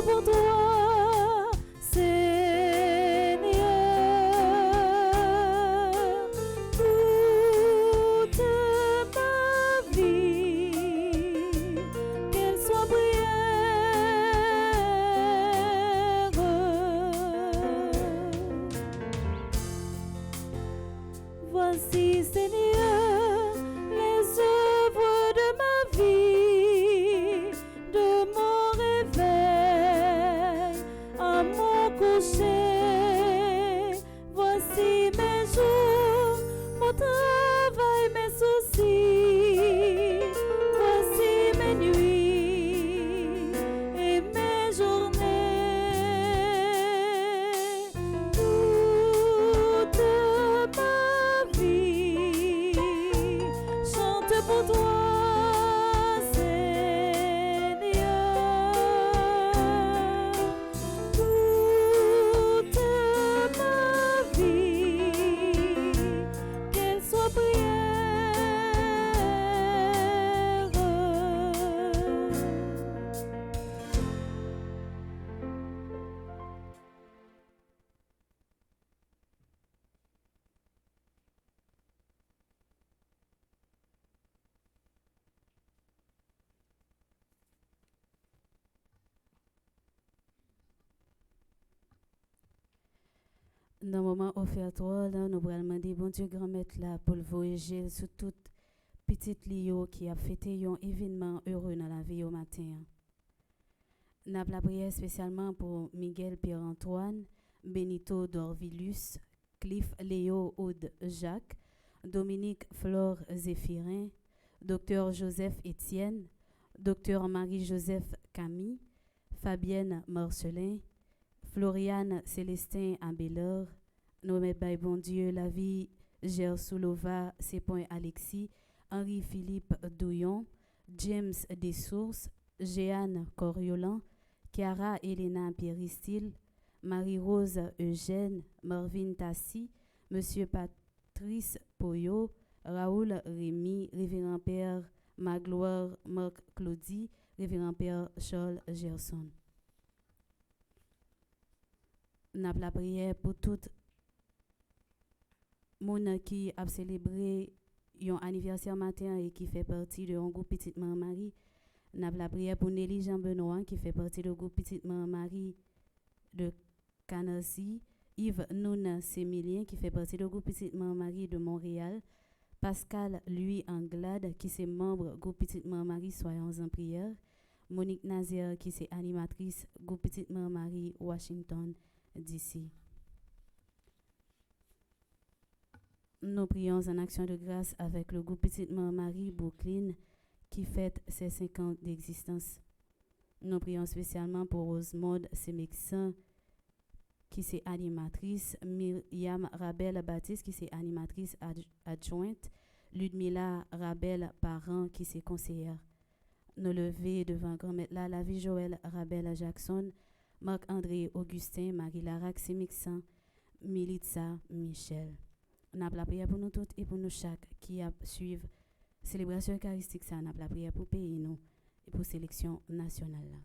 Pour toi, Seigneur, toute ma vie, qu'elle soit prière. Voici, Seigneur, les œuvres de ma vie, de mon réveil à mon coucher. Voici mes jours, mon travail, mes soucis. Voici mes nuits et mes journées. Toute ma vie chante pour toi, Seigneur. Toute ma vie, qu'elle soit prière.
Dans le moment offertoire, là, nous allons demander, bon Dieu, grand maître, là, pour le voyager sur toute petite Lio qui a fêté un événement heureux dans la vie au matin. Nous avons la prière spécialement pour Miguel Pierre-Antoine, Benito Dorvilus, Cliff Léo Aude Jacques, Dominique Flore Zéphirin, Dr Joseph Étienne, Dr Marie-Joseph Camille, Fabienne Marcelin, Floriane Célestin Ambeleur, nommé by bon Dieu la vie, Gersoulova C. Alexis, Henri-Philippe Douillon, James Dessources, Jeanne Coriolan, Chiara Elena Pieristil, Marie-Rose Eugène, Marvin Tassi, Monsieur Patrice Poyo, Raoul Rémy, Révérend Père Magloire Marc Claudie, Révérend Père Charles Gerson. Nous avons la prière pour tout le monde qui a célébré un anniversaire matin et qui fait partie de un groupe Petite Maman Marie. Nous avons la prière pour Nelly Jean-Benoît qui fait partie du groupe Petite Maman Marie de Canarsie, Yves Nouna Sémilien, qui fait partie du groupe Petite Marie de Montréal, Pascal Louis Anglade, qui est membre groupe Petite Marie Soyons en prière, Monique Nazier, qui est animatrice groupe Petite Marie Washington DC. Nous prions en action de grâce avec le groupe Petite Marie Brooklyn qui fête ses 5 ans d'existence. Nous prions spécialement pour Rosemonde Semexan, qui est animatrice, Myriam Rabel Baptiste, qui est animatrice adjointe, Ludmila Rabel Parent, qui est conseillère. Nous lever devant grand-mère la vie Joël Rabel Jackson, Marc-André Augustin, Marie-Larac Semexan, Militza Michel. On a la prière pour nous toutes et pour nous chaque qui a suivi célébration eucharistique. Ça, on a la prière pour pays nous et pour sélection nationale.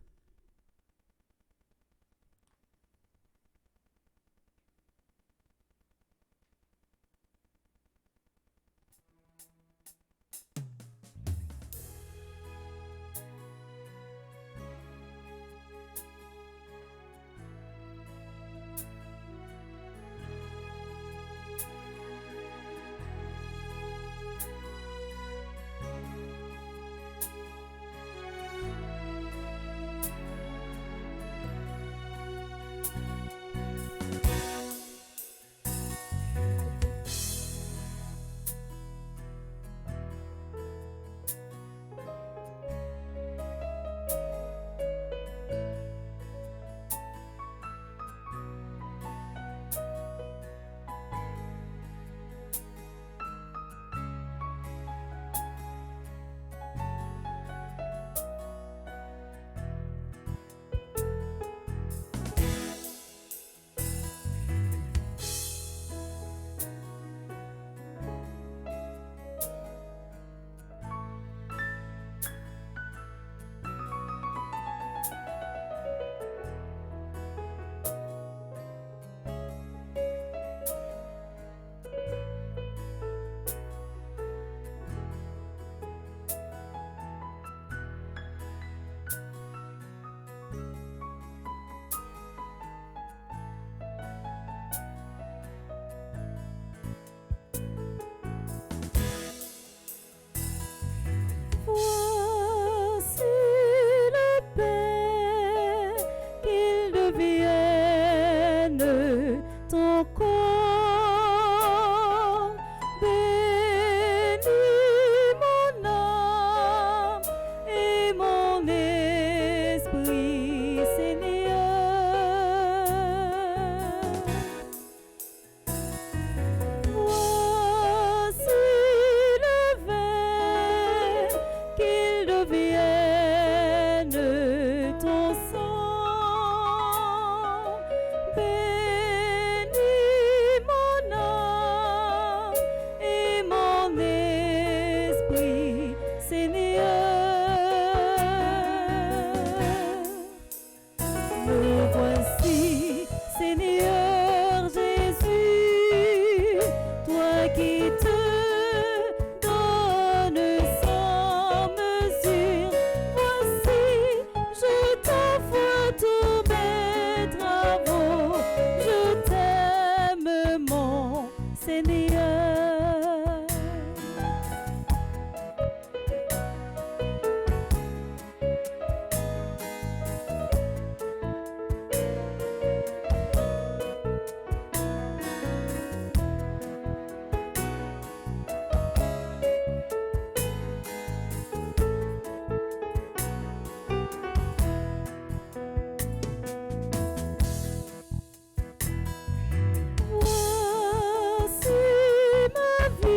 Voici ma vie.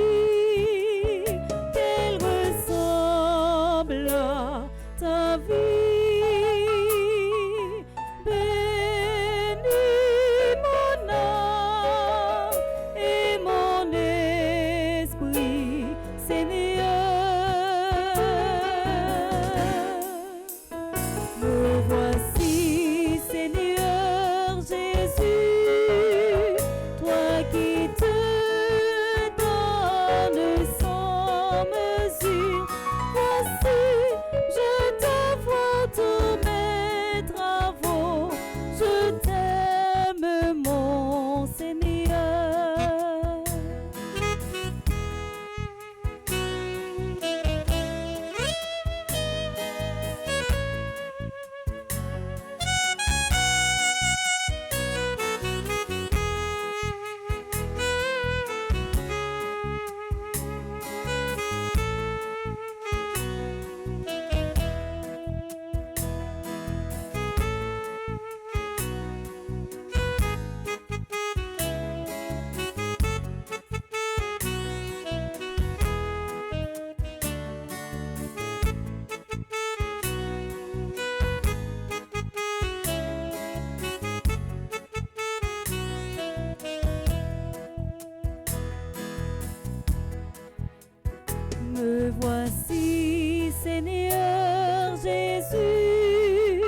Me voici, Seigneur Jésus,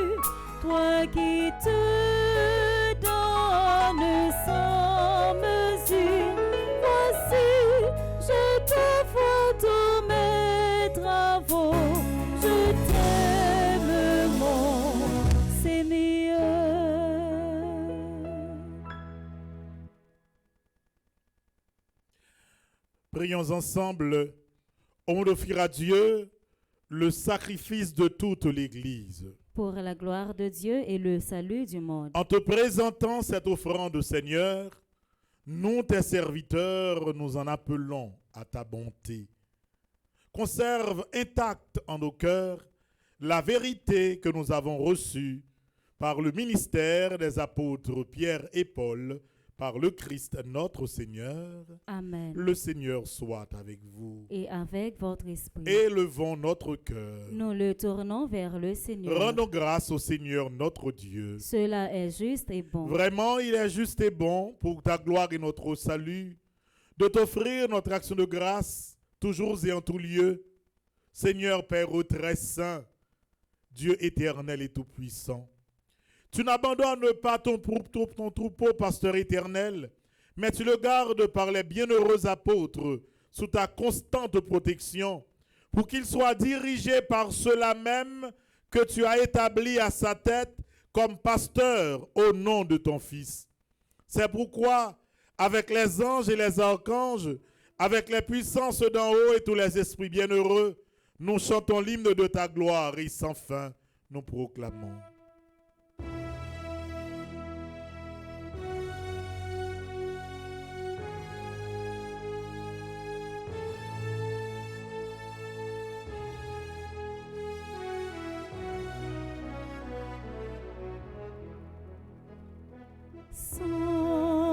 toi qui te donnes sans mesure. Voici, je t'offre tous mes travaux. Je t'aime, mon Seigneur.
Prions ensemble. On offrira à Dieu le sacrifice de toute l'Église.
Pour la gloire de Dieu et le salut du monde.
En te présentant cette offrande, Seigneur, nous, tes serviteurs, nous en appelons à ta bonté. Conserve intacte en nos cœurs la vérité que nous avons reçue par le ministère des apôtres Pierre et Paul, par le Christ notre Seigneur.
Amen.
Le Seigneur soit avec vous.
Et avec votre esprit.
Élevons notre cœur.
Nous le tournons vers le Seigneur.
Rendons grâce au Seigneur notre Dieu.
Cela est juste et bon.
Vraiment, il est juste et bon pour ta gloire et notre salut de t'offrir notre action de grâce toujours et en tout lieu. Seigneur Père très saint, Dieu éternel et tout-puissant, tu n'abandonnes pas ton troupeau, pasteur éternel, mais tu le gardes par les bienheureux apôtres sous ta constante protection, pour qu'il soit dirigé par ceux-là même que tu as établis à sa tête comme pasteur au nom de ton Fils. C'est pourquoi, avec les anges et les archanges, avec les puissances d'en haut et tous les esprits bienheureux, nous chantons l'hymne de ta gloire et sans fin nous proclamons.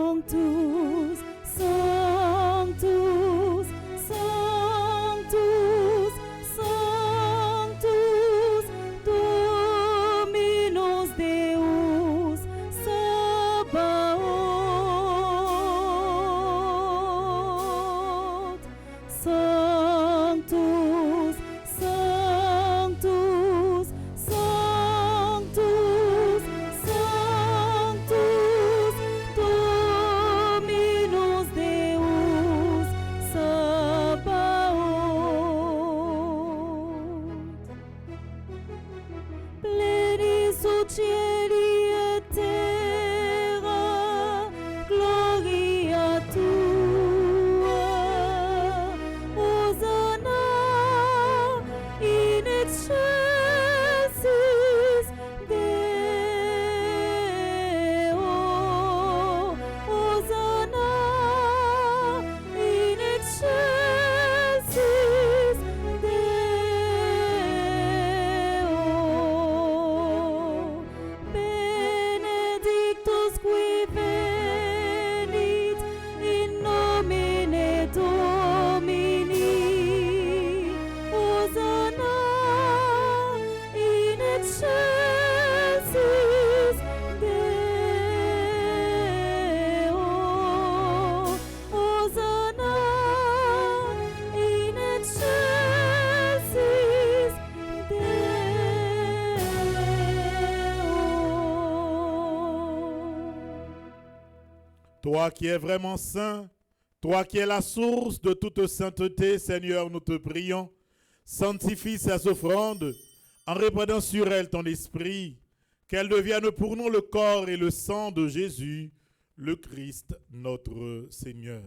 Sanctus, Sanctus, Sanctus, Sanctus, Dominus Deus, Sabaoth. Sanctus, Sanctus, Sanctus, Sanctus, Dominus Deus, Sabaoth. Pleni sub cieli et terra, gloria tua. Hosanna in excelsis Deo. Hosanna in excelsis Deo. Benedictus qui venit in nomine Domini. Hosanna in excelsis Deo. Hosanna in excelsis Deo.
Toi qui es vraiment saint, toi qui es la source de toute sainteté, Seigneur, nous te prions, sanctifie ces offrandes en répandant sur elles ton esprit, qu'elles deviennent pour nous le corps et le sang de Jésus, le Christ, notre Seigneur.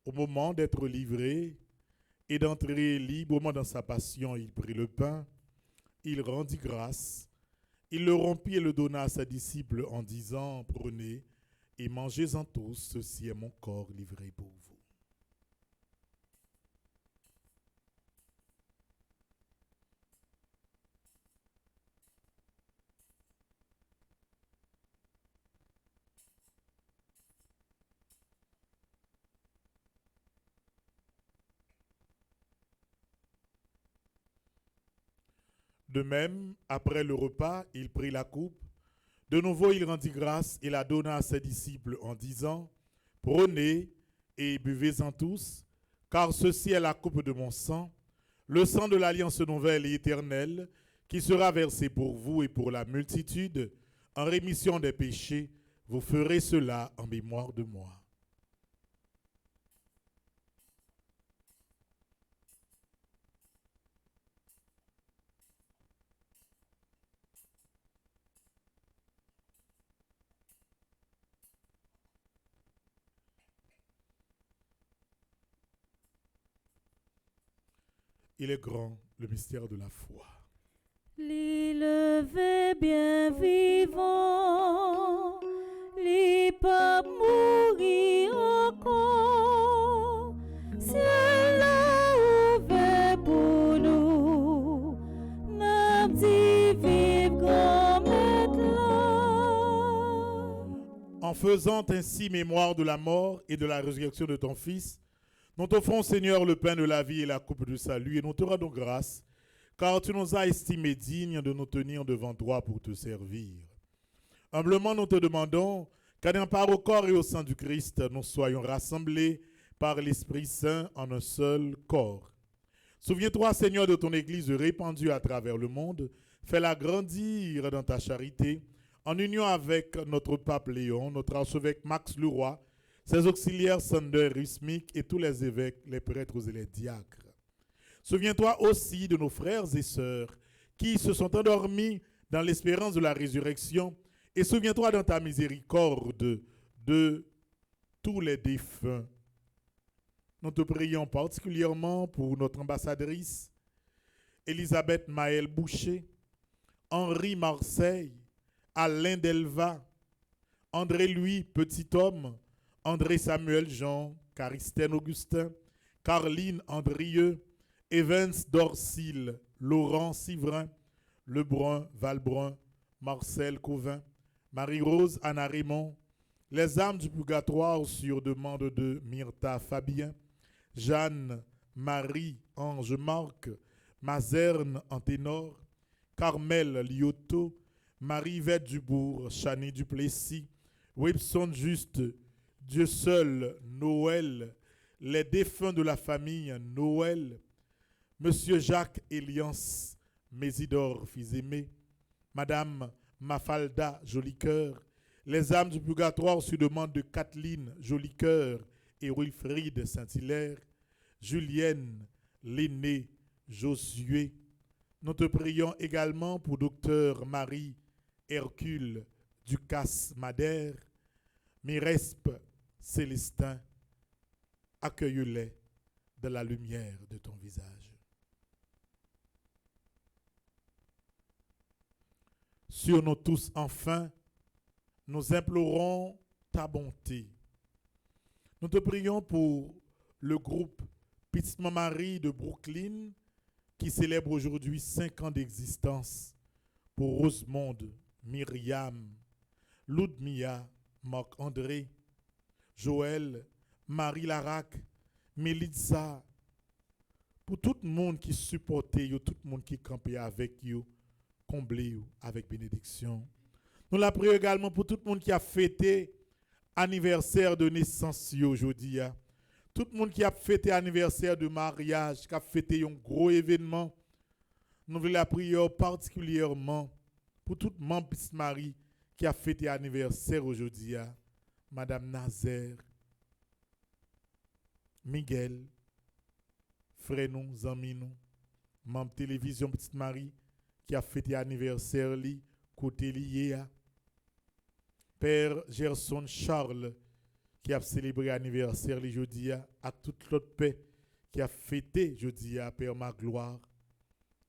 Au moment d'être livré et d'entrer librement dans sa passion, il prit le pain, il rendit grâce, il le rompit et le donna à ses disciples en disant, prenez et mangez-en tous, ceci est mon corps livré pour vous. De même, après le repas, il prit la coupe. De nouveau, il rendit grâce et la donna à ses disciples en disant, prenez et buvez-en tous, car ceci est la coupe de mon sang, le sang de l'alliance nouvelle et éternelle, qui sera versé pour vous et pour la multitude, en rémission des péchés. Vous ferez cela en mémoire de moi. Il est grand, le mystère de la foi.
L'élevé bien vivant, les pas mourir encore, ciel a ouvert pour nous, n'a dit vive grand maintenant.
En faisant ainsi mémoire de la mort et de la résurrection de ton Fils, nous t'offrons, Seigneur, le pain de la vie et la coupe du salut, et nous te rendons grâce, car tu nous as estimés dignes de nous tenir devant toi pour te servir. Humblement, nous te demandons qu'ayant part au corps et au sang du Christ, nous soyons rassemblés par l'Esprit Saint en un seul corps. Souviens-toi, Seigneur, de ton Église répandue à travers le monde. Fais-la grandir dans ta charité, en union avec notre pape Léon, notre archevêque Max Leroy, ses auxiliaires Sander, Rusmic et tous les évêques, les prêtres et les diacres. Souviens-toi aussi de nos frères et sœurs qui se sont endormis dans l'espérance de la résurrection, et souviens-toi dans ta miséricorde de tous les défunts. Nous te prions particulièrement pour notre ambassadrice, Elisabeth Maël Boucher, Henri Marseille, Alain Delva, André Louis Petit Homme, André Samuel Jean, Caristène Augustin, Carline Andrieux, Evans Dorsil, Laurent Sivrin, Lebrun Valbrun, Marcel Cauvin, Marie-Rose Anna Raymond, les âmes du purgatoire sur demande de Myrtha Fabien, Jeanne, Marie, Ange Marc, Mazerne en ténor, Carmel Lioto, Marie-Yvette Dubourg, Chani Duplessis, Webson Juste, Dieu seul, Noël, les défunts de la famille, Noël, Monsieur Jacques Eliance, Mésidor, fils aimé, Madame Mafalda, Jolicoeur, les âmes du purgatoire sur demande de Kathleen, Jolicoeur et Wilfrid Saint-Hilaire, Julienne, l'aînée, Josué. Nous te prions également pour docteur Marie Hercule Ducasse Madère, Mirespe Célestin, accueille-les de la lumière de ton visage. Sur nous tous, enfin, nous implorons ta bonté. Nous te prions pour le groupe Petite Marie de Brooklyn qui célèbre aujourd'hui 5 ans d'existence, pour Rosemonde, Myriam, Ludmilla, Marc-André, Joël, Marie Larac, Mélissa, pour tout le monde qui supportait, tout le monde qui campait avec vous, comblé avec bénédiction. Nous la prions également pour tout le monde qui a fêté anniversaire de naissance aujourd'hui. Tout le monde qui a fêté anniversaire de mariage, qui a fêté un gros événement. Nous voulons la prière particulièrement pour tout le membre Petite Marie qui a fêté anniversaire aujourd'hui. Madame Nazaire, Miguel, frère nous, amis nous, membre télévision Petite Marie qui a fêté anniversaire li, côté lié. Père Gerson Charles qui a célébré anniversaire li jeudi à toute l'autre paix qui a fêté jeudi à Père Magloire.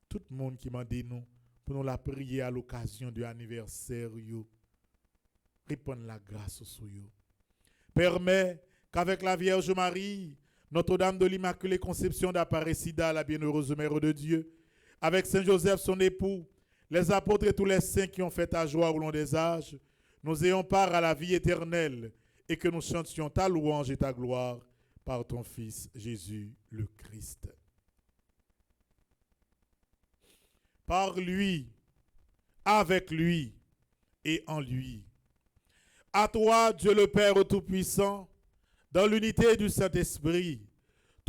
Tout le monde qui m'a dit nous pour nous la prier à l'occasion de l'anniversaire yo. Répondre la grâce sur yo. Permet qu'avec la Vierge Marie, Notre-Dame de l'Immaculée Conception d'Aparecida, la bienheureuse Mère de Dieu, avec Saint Joseph son époux, les apôtres et tous les saints qui ont fait ta joie au long des âges, nous ayons part à la vie éternelle et que nous chantions ta louange et ta gloire par ton Fils Jésus le Christ. Par lui, avec lui et en lui. À toi, Dieu le Père Tout-Puissant, dans l'unité du Saint-Esprit,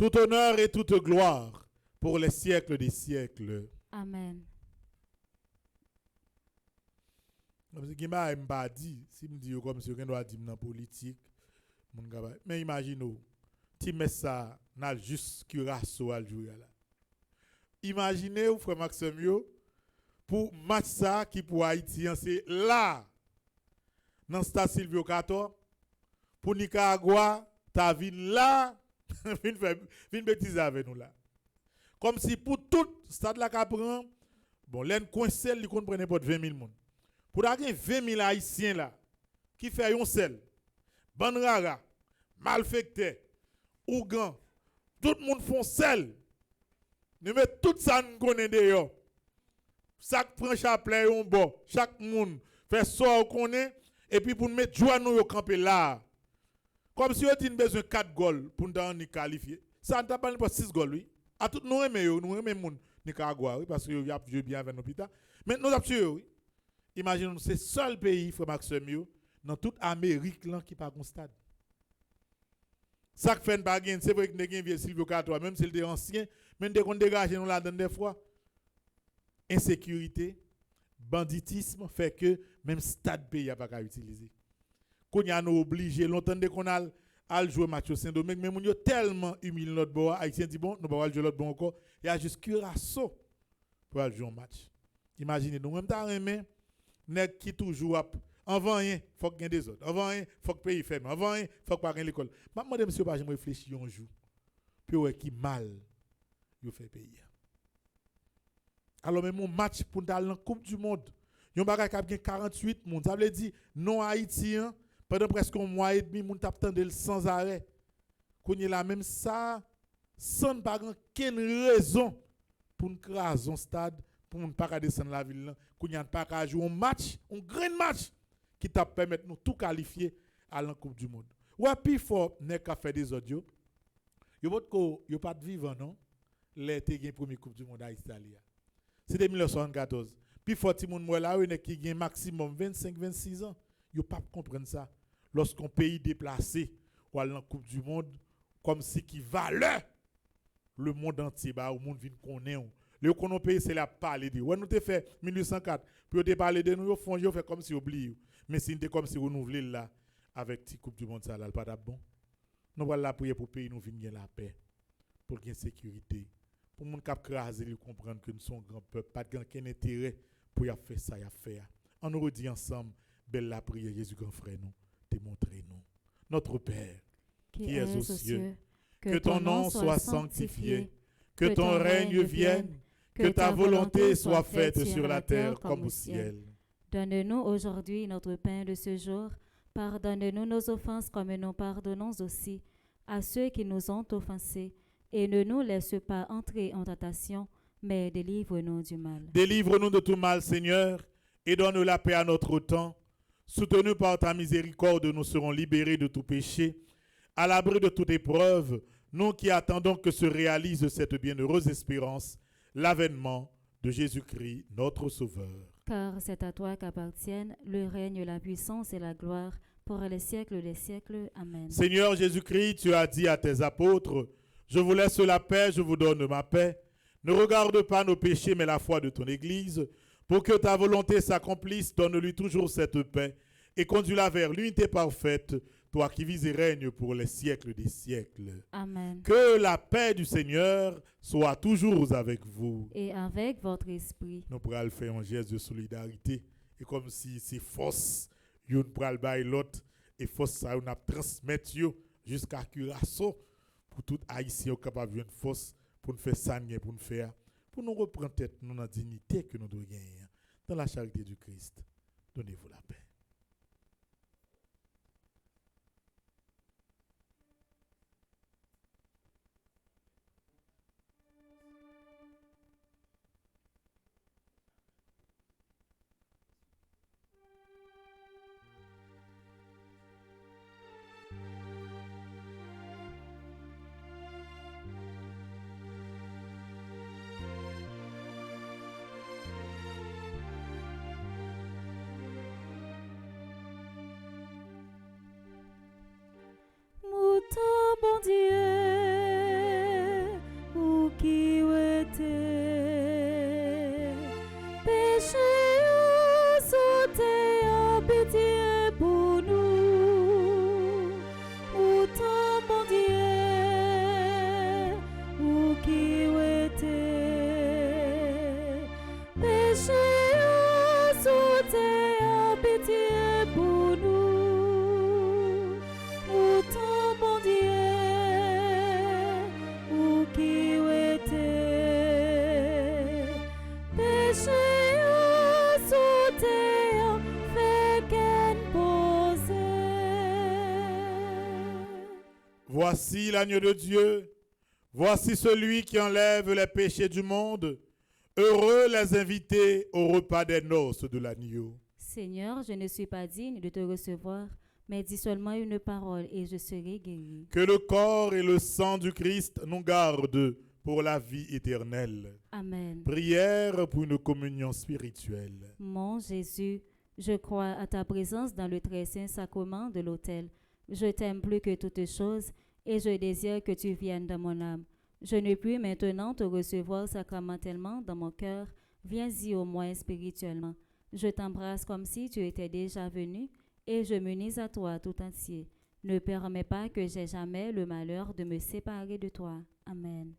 tout honneur et toute gloire pour les siècles des siècles.
Amen.
Comme si Gima m'a dit, si me dit comme si on doit dire dans politique, mais imaginez, tu mets ça dans juste curaçao à jouer là. Imaginez vous frère Maxime pour match ça qui pour Haïti c'est là dans stade Silvio Cato pour Nicaragua ta vin là vin bêtise avec nous là. Comme si pour tout stade là qu'a prend bon l'en coincé li kon prenne n'importe 20 000 monde. Pour avoir 20 000 haïtiens là qui fait un sel ban rara malfecté ougan tout le monde font sel. Nous mettons tout ça nous connaît d'ailleurs. Chaque prend chapelet on bon, chaque monde fait ça qu'on connaît et puis pour nous mettre joie nous au camper là. Comme si on a besoin de 4 goals pour nous qualifier. Ça ne t'a pas 6 goals oui. À tout nous aimons monde Nicaragua oui parce que y a joué bien avec nos pita. Mais nous avons oui. Imaginons c'est seul pays frère Maxime dans toute Amérique là qui pas un stade. Ça fait pas gain, c'est vrai que nous avons Silvio Cato même s'il est ancien, mais dès qu'on dégage nous là dedans des fois insécurité, banditisme fait que même stade pays a pas qu'à utiliser. Qu'on y a nous obligé longtemps dès qu'on a jouer match au Saint-Domingue mais nous tellement humilié notre bois haïtien dit bon nous pas jouer l'autre bon encore, il y a juste curaçao pour jouer un match. Imaginez nous même ta remet nèg qui toujours avant rien faut qu'il y ait des autres, avant rien faut que pays ferme, avant rien faut pas gagne l'école. M'a demandé monsieur pas jamais réfléchir un jour puis ouais qui mal yo fait pays. Alors même mon match pour dans la Coupe du monde, yon bagay qui a gagné 48 monde, ça veut dire non haïtien pendant presque un mois et demi moun t'a attendre sans arrêt. Konye la même ça sans pas aucune raison pour nous craser un stade pour ne pas descendre la ville, qu'on n'y a pas jouer un match, un grand match qui t'a permettre nous tout qualifier à la Coupe du monde. Ouais, puis faut n'est qu'à faire des audios. Yo pas de vivant non. Les te gagne première Coupe du monde à Italie. C'était 1974. Puis faut ti moun là qui gagne maximum 25-26 ans. Yo pas comprendre ça. Lorsqu'un pays déplacé ou à la Coupe du monde comme si qui valait le monde entier ba au monde vinn connaît. Le qu'on pays c'est la parler de. Ouais nous te fait 1804 puis te parler de nous yo font yo fait comme si oublié. Mais c'est comme si renouveler là avec ti coupe du monde ça là pas bon. Nous voilà prier pour pays nous venir la paix, pour gain sécurité, pour monde cap craser lui comprendre que nous sommes grand peuple, pas de aucun intérêt pour y faire ça y faire. On nous redit ensemble belle la prière Jésus grand frère nous, démontrer nous. Notre Père qui es aux cieux, que ton nom soit sanctifié, que ton règne vienne, que ta volonté soit faite sur la terre comme au ciel.
Donne-nous aujourd'hui notre pain de ce jour. Pardonne-nous nos offenses comme nous pardonnons aussi à ceux qui nous ont offensés. Et ne nous laisse pas entrer en tentation, mais délivre-nous du mal.
Délivre-nous de tout mal, Seigneur, et donne la paix à notre temps. Soutenus par ta miséricorde, nous serons libérés de tout péché. À l'abri de toute épreuve, nous qui attendons que se réalise cette bienheureuse espérance, l'avènement de Jésus-Christ, notre Sauveur.
Car c'est à toi qu'appartiennent le règne, la puissance et la gloire pour les siècles des siècles. Amen.
Seigneur Jésus-Christ, tu as dit à tes apôtres, je vous laisse la paix, je vous donne ma paix. Ne regarde pas nos péchés, mais la foi de ton Église. Pour que ta volonté s'accomplisse, donne-lui toujours cette paix et conduis-la vers l'unité parfaite, toi qui vis et règnes pour les siècles des siècles.
Amen.
Que la paix du Seigneur soit toujours avec vous.
Et avec votre esprit.
Nous pourrons faire un geste de solidarité. Et comme si c'est force, nous pourrons bailler l'autre. Et force, ça, on a transmettre jusqu'à Curaçao. Pour tout Haïtien capable de force pour nous faire ça, pour nous faire, pour nous reprendre tête, nous dans la dignité que nous devons gagner. Dans la charité du Christ, donnez-vous la paix. Voici l'agneau de Dieu. Voici celui qui enlève les péchés du monde. Heureux les invités au repas des noces de l'agneau.
Seigneur, je ne suis pas digne de te recevoir, mais dis seulement une parole et je serai guéri.
Que le corps et le sang du Christ nous gardent pour la vie éternelle.
Amen.
Prière pour une communion spirituelle.
Mon Jésus, je crois à ta présence dans le très saint sacrement de l'autel. Je t'aime plus que toutes choses et je désire que tu viennes dans mon âme. Je ne puis maintenant te recevoir sacramentellement dans mon cœur. Viens-y au moins spirituellement. Je t'embrasse comme si tu étais déjà venu et je m'unis à toi tout entier. Ne permets pas que j'aie jamais le malheur de me séparer de toi. Amen.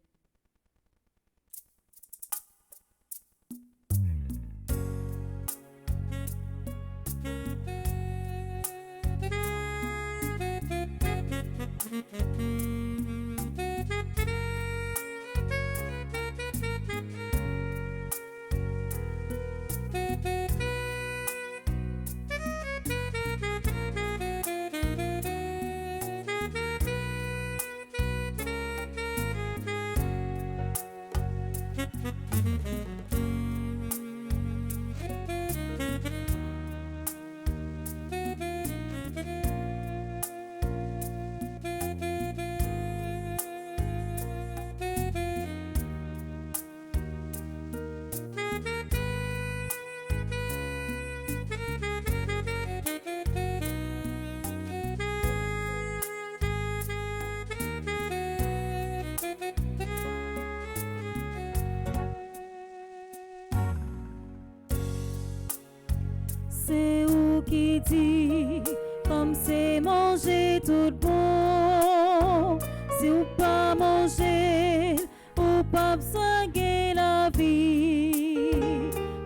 C'est où qui dit, comme c'est manger tout bon, si ou pas manger, ou pas soigner la vie.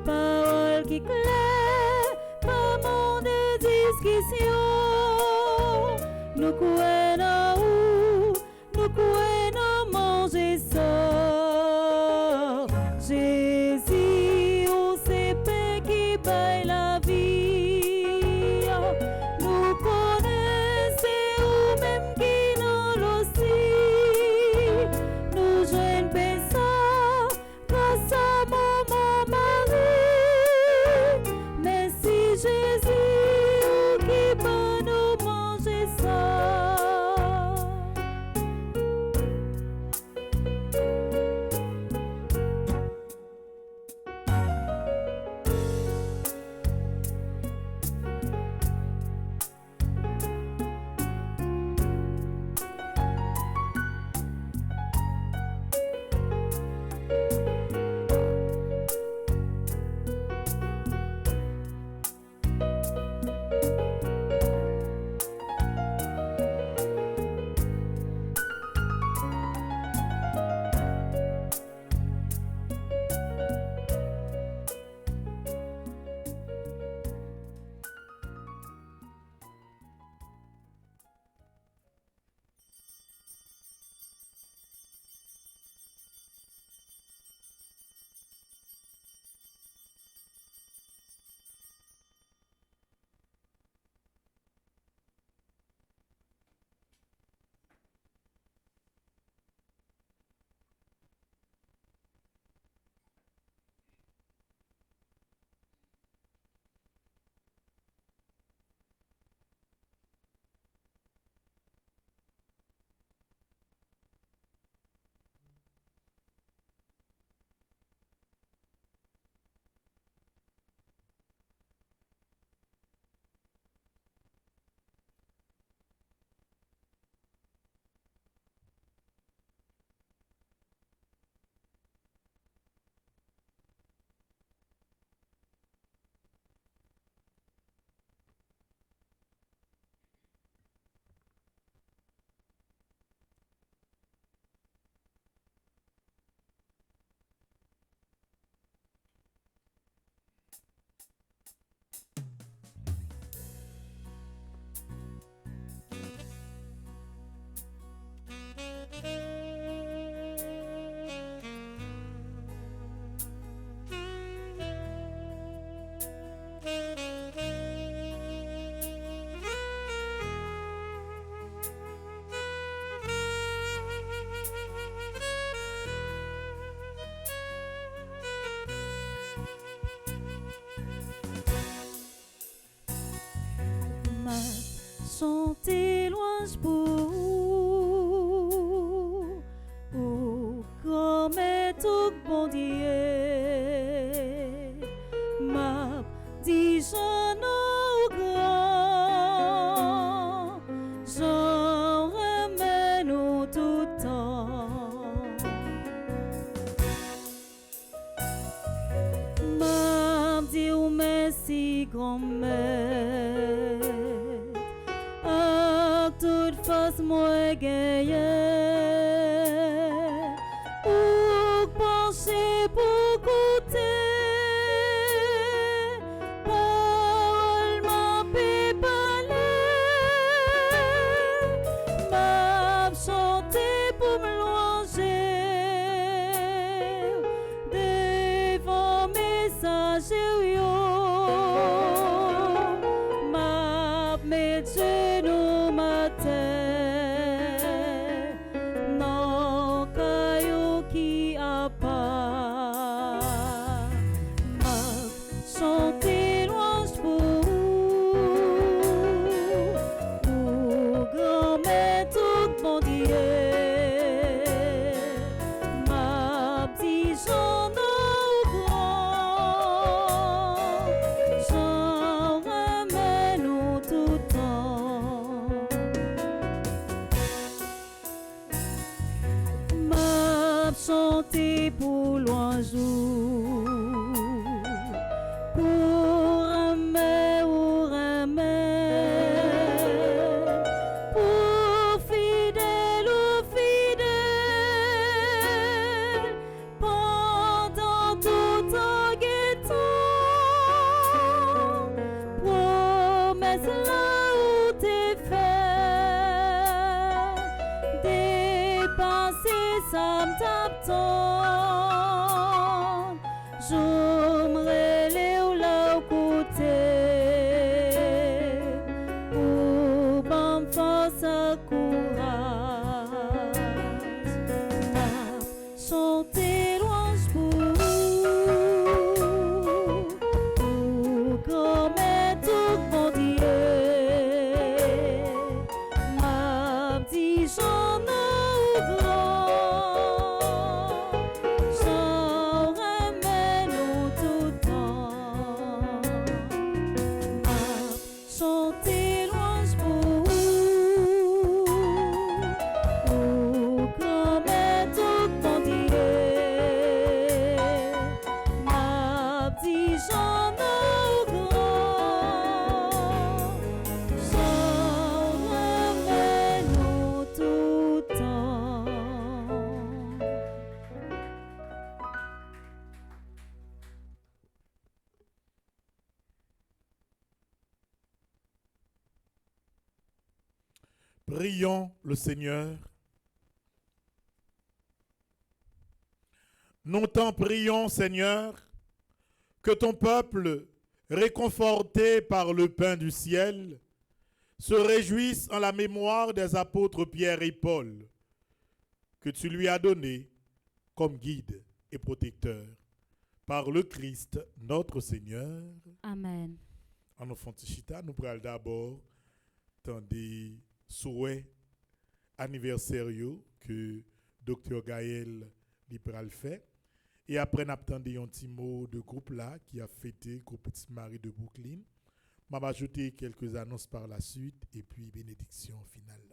Parole qui claire, pas mon de discussion. Nous couons où, nous couons manger ça. Jésus, on sait pas qui baille la vie. Nous connaissons ou même qui force moi gagner ou penser pour côté parole m'a fait parler m'a chanter pour me longer devant messager yo m'a mettre genou ma terre non caillou qui a pas m'a chanter louange pour grand-mère tout mon Dieu m'a petit Jean grand Jean ramène nous tout temps m'a chanté pour louange pour aimer ou aimer pour fidèle ou fidèle pendant tout temps guettant promesse là où t'es fait dépasser ça m't'attend j'aimerais les ou là au côté pour m'en force courage m'a chanter louange pour grand-mère tout mon Dieu m'a dit j'en ai grand j'en ramène nous tout temps m'a chanter louange pour grand-mère tout mon Dieu m'a dit j'en ai grand j'en ramène nous tout temps.
Prions le Seigneur. Nous t'en prions, Seigneur, que ton peuple, réconforté par le pain du ciel, se réjouisse en la mémoire des apôtres Pierre et Paul, que tu lui as donnés comme guide et protecteur, par le Christ notre Seigneur.
Amen.
En enfant Tichita, nous prenons d'abord dans des souhaits anniversaires que Dr. Gaël Libral fait. Et après, nous attendons un petit mot de groupe là qui a fêté groupe Petite Marie de Brooklyn. Je vais ajouter quelques annonces par la suite et puis bénédiction finale.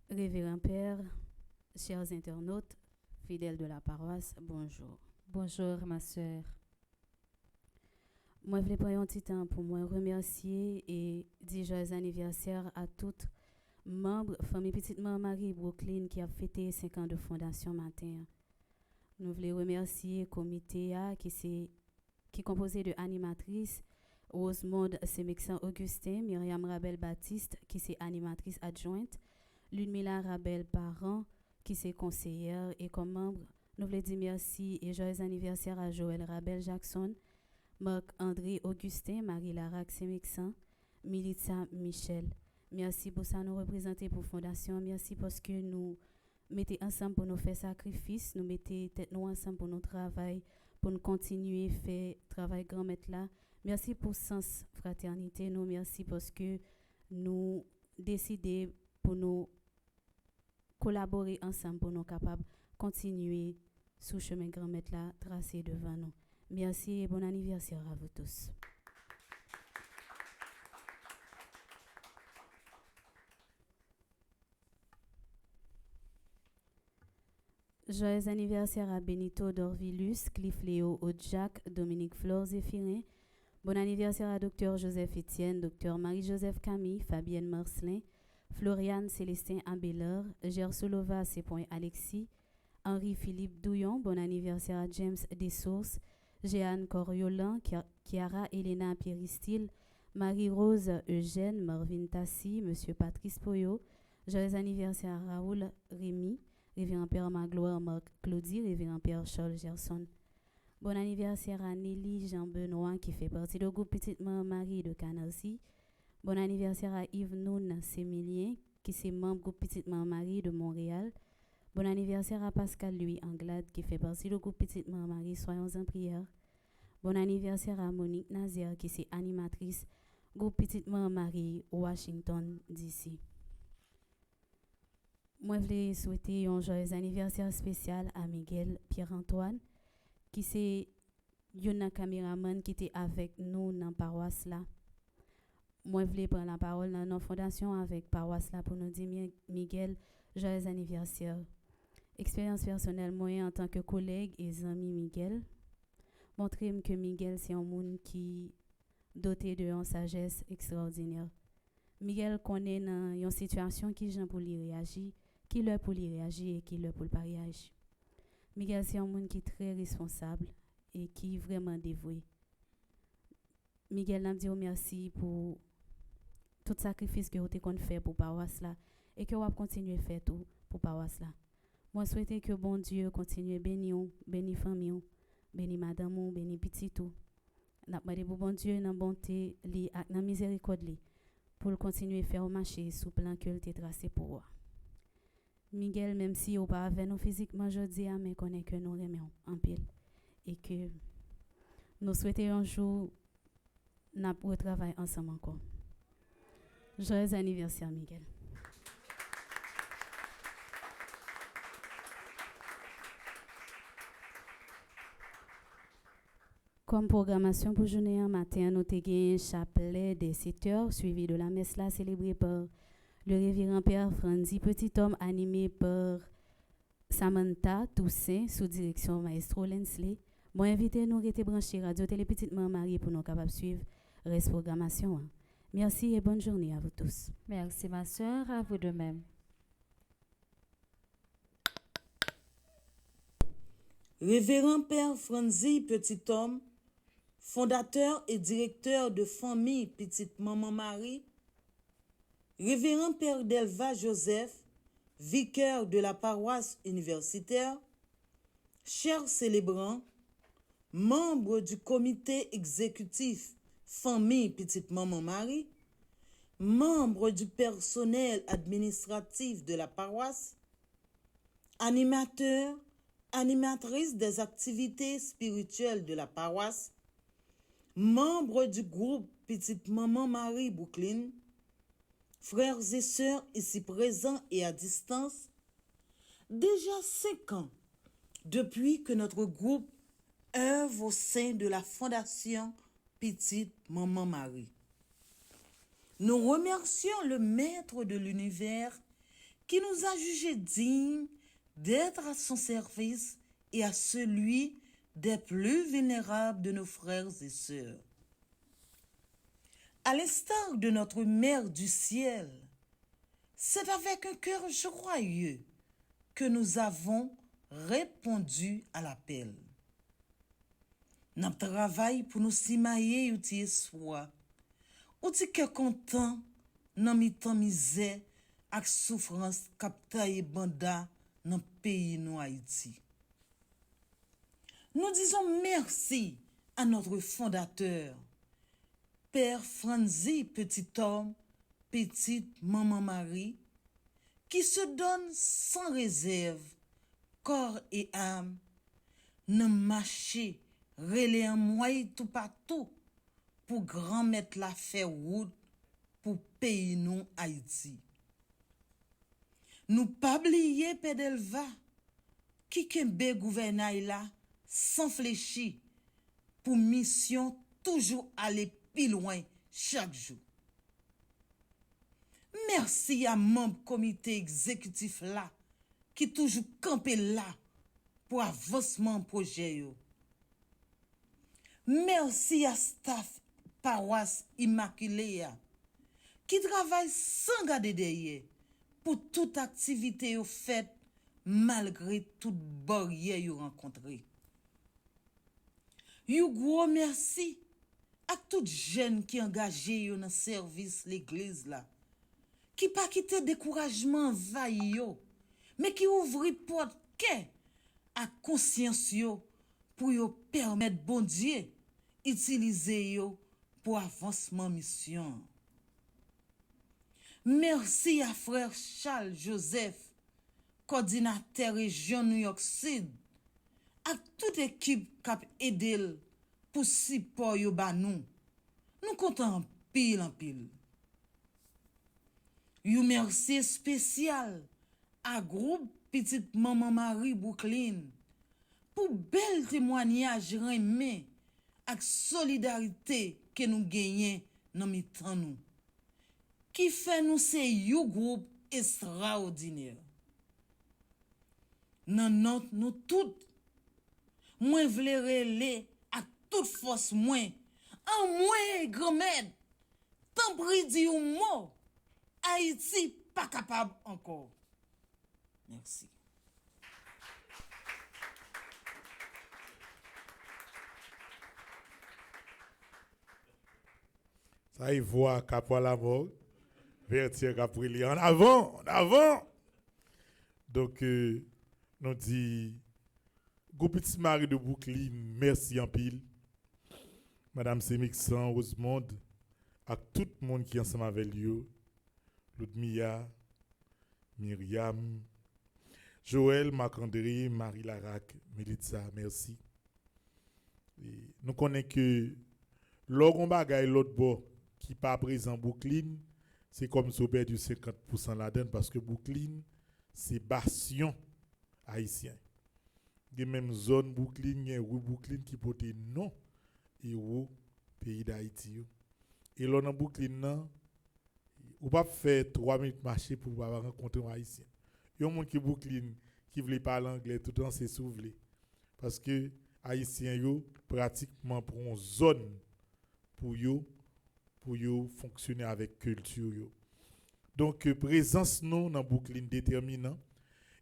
Révérend Père, chers internautes, fidèles de la paroisse, bonjour.
Bonjour ma sœur.
Moi, je voulais prendre un petit temps pour moi remercier et dire joyeux anniversaire à toutes membres, famille Petite Marie Brooklyn qui a fêté 5 ans de fondation matin. Nous voulons remercier le comité qui est composé de animatrices Rosemonde Semexan Augustin, Myriam Rabel Baptiste qui est animatrice adjointe, Ludmila Rabel Parent qui est conseillère et comme membre, nous voulons dire merci et joyeux anniversaire à Joël Rabel Jackson, Marc-André Augustin, Marie Larac Semexan, Militza Michel. Merci pour ça nous représenter pour Fondation. Merci parce que nous mettez ensemble pour nous faire sacrifice, nous mettez tête nous ensemble pour nous travailler, pour nous continuer faire travail grand maître là. Merci pour sens fraternité, nous merci parce que nous décidons pour nous collaborer ensemble pour nous capables continuer sous chemin grand-maître là tracé devant nous. Merci et bon anniversaire à vous tous. Joyeux anniversaire à Benito Dorvilus, Cliff Léo, Odjak, Dominique Flore Zéphirin. Bon anniversaire à Dr Joseph Etienne, Dr Marie-Joseph Camille, Fabienne Marcelin, Floriane Célestin Abelard, Gersolova C. Alexis, Henri-Philippe Douillon. Bon anniversaire à James Dessources, Jeanne Coriolan, Chiara Elena Pieristil, Marie-Rose Eugène, Marvin Tassi, Monsieur Patrice Poyo. Joyeux anniversaire à Raoul Rémy, Révérend Père Magloire Marc Claudie, Révérend Père Charles Gerson. Bon anniversaire à Nelly Jean-Benoît qui fait partie du groupe Petite Marie de Canarsie. Bon anniversaire à Yves Noun Sémilien qui est membre du groupe Petite Marie de Montréal. Bon anniversaire à Pascal Louis Anglade qui fait partie du groupe Petite Marie, soyons en prière. Bon anniversaire à Monique Nazier qui est animatrice groupe Petite Marie Washington DC. Moi, je voulais souhaiter un joyeux anniversaire spécial à Miguel Pierre-Antoine, qui c'est un caméraman qui était avec nous dans la paroisse là. Moi, je voulais prendre la parole dans notre fondation avec la paroisse là pour nous dire, Miguel, joyeux anniversaire. Expérience personnelle, moi, en tant que collègue et ami Miguel, montrer que Miguel, c'est un monde qui doté de une sagesse extraordinaire. Miguel connaît dans une situation qui j'en pour lui réagir, qui leur pour lui réagir et qui leur pour pas réagir. Miguel, c'est un monde qui est très responsable et qui est vraiment dévoué. Miguel, nous dit merci pour tout sacrifice que vous avez fait pour paroisse là et que vous avez continué à faire tout pour paroisse là. Moi, je souhaite que bon Dieu continue à bénir, bénir famille, bénir madame, bénir petit tout. N'a pas de bon Dieu dans bonté li ak dans miséricorde li pour continuer à faire marcher sous plan que il tracé pour vous. Miguel, même si vous pas avec nous physiquement aujourd'hui, mais connaît que nous aimons en pile et que nous souhaitons un jour n'a retravailler ensemble encore. Joyeux anniversaire, Miguel. Comme programmation pour journée en matin, nous avons un chapelet de 7 heures suivi de la messe là célébrée par le révérend Père Franzi Petit Homme animé par Samantha Toussaint sous direction Maestro Lensley. Moi invité nous rester branchés Radio Télé Petite Marie pour nous capables suivre reste programmation. Merci et bonne journée à vous tous.
Merci ma sœur, à vous de même.
Révérend Père Franzi Petit Homme, fondateur et directeur de famille Petite Maman Marie, Révérend Père Delva Joseph, vicaire de la paroisse universitaire, chers célébrants, membres du comité exécutif Famille Petite Maman Marie, membres du personnel administratif de la paroisse, animateurs, animatrices des activités spirituelles de la paroisse, membres du groupe Petite Maman Marie Brooklyn, frères et sœurs ici présents et à distance, déjà 5 ans depuis que notre groupe œuvre au sein de la Fondation Petite Maman Marie. Nous remercions le Maître de l'univers qui nous a jugés dignes d'être à son service et à celui des plus vulnérables de nos frères et sœurs. À l'instar de notre Mère du ciel, c'est avec un cœur joyeux que nous avons répondu à l'appel. Notre travail pour nous simailler ou tier soi, ou ti que content, nan mi tan misère ak souffrance kapta et banda dans pays nous Haïti. Nous disons merci à notre fondateur, Père Franzi Petit Homme, Petite Maman Marie, qui se donne sans réserve, corps et âme, nan marcher, relais en moyen tout partout, pour grand mettre la faire route pour pays nous Haïti. Nous pas oublier Pédelva, qui kembe gouvernail là sans fléchir pour mission toujours aller plus loin chaque jour. Merci à membre comité exécutif là qui toujours campé là pour avancement projet yo. Merci à staff paroisse Immaculée ya, qui travaille sans garder derrière pour toute activité yo faite malgré toute barrière yo rencontré. Yo gros merci à tout jeune qui engagé yo dans service l'église là, qui pas quitté découragement envahi yo, mais qui ouvri porte cœur à conscience yo pour yo permettre bon Dieu utiliser yo pour avancement mission. Merci à frère Charles Joseph, coordinateur région New York Sud, à toute équipe qui a aidé pour support yo ba nous. Nous comptons en pile. Yo merci spécial à groupe Petite Maman Marie Brooklyn pour bel témoignage remet ak solidarité que nous gagnons dans mi-temps nous, qui fait nous c'est you groupe extraordinaire. Non, nous toutes, moi vle relé à toute force moins, en moins grand-mère, tant bridi ou mot, Haïti pas capable encore. Merci.
Ça y voit qu'après la mort, vertir Caprilli en avant. Donc, nous dit, groupe Petit Marie de Brooklyn, merci en pile. Madame Semixan, Rosemonde, à tout le monde qui est ensemble avec lui, Ludmilla, Myriam, Joël, Marc-André, Marie Larac, Melitza, merci. Et nous connaissons que l'autre bagaille l'autre bord qui pas présent Brooklyn, c'est comme si on perd du 50% là-dedans parce que Brooklyn, c'est bastion haïtien. Il y a même zone Brooklyn, il y a rue Brooklyn qui porte non et au pays d'Haïti. Et là dans Brooklyn, on pas faire 3 minutes marcher pour rencontrer un haïtien. Il y a un monde qui Brooklyn qui veut parler anglais tout le temps c'est souvelé parce que haïtien yo pratiquement pour une zone pour yo fonctionner avec culture yo. Donc présence nous dans Brooklyn déterminant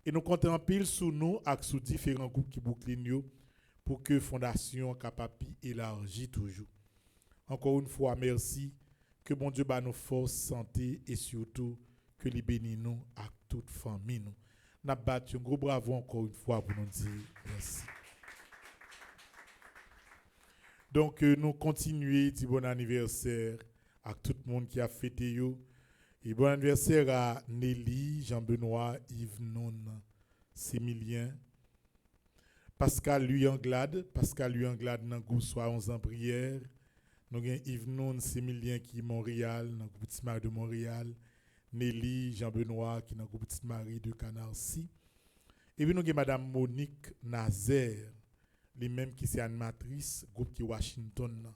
et nous comptons en pile sous nous avec sous différents groupes qui Brooklyn yo pour que fondation capable élargir toujours. Encore une fois merci, que bon Dieu ba nous force, santé et surtout que les bénisse nous à toute famille nous. N'a battu un gros bravo encore une fois pour nous dire merci. Donc nous continuons dit bon anniversaire à tout le monde qui a fêté yo. Et bon anniversaire à Nelly, Jean-Benoît, Yves Non, Sémilien, Pascal Louis Anglade dans groupe soit 11 ans prière. Nous avons Yves Non, Sémilien qui est Montréal, dans le groupe Petite Marie de Montréal, Nelly, Jean-Benoît qui est dans le groupe Petite Marie de Canarsie. Et puis nous avons Madame Monique Nazaire, les mêmes qui sont animatrice, groupe qui est Washington.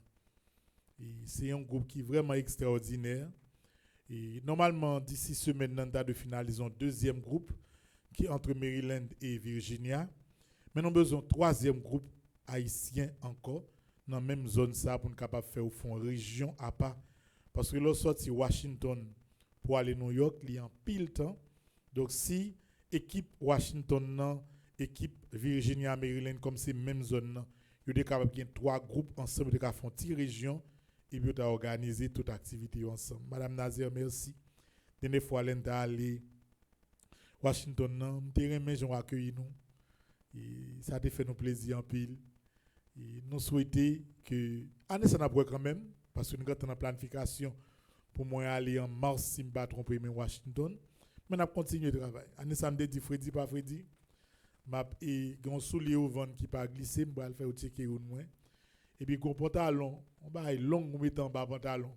Et c'est un groupe qui est vraiment extraordinaire. Et normalement, d'ici semaine, nous avons de finaliser un deuxième groupe qui est entre Maryland et Virginia. Mais nous avons besoin d'un troisième groupe haïtien encore dans la même zone ça pour nous capable faire au fond région à part. Parce que l'autre sorti Washington pour aller New York, il y a un pile temps. Donc si équipe Washington non, équipe Virginia, Maryland comme c'est même zone non, il y a capable de trois groupes ensemble de faire une région et puis organiser toute activité ensemble. Madame Nazaire, merci. Dernière fois l'enta aller Washington non, m'te remet j'ont accueilli nous. Et ça a fait nous plaisir en pile. Et nous souhaitons que année ça n'a pas quand même parce que nous avons une planification pour moi aller en mars si me pas tromper mais Washington. Mais n'a continuer de travail. Année ça me dit Freddy pas Freddy. M'a et gon soulier au vent qui pas glisser, m'ba le faire checker ou moins. Et puis gon pantalon, on va long ou mettre en bas pantalon.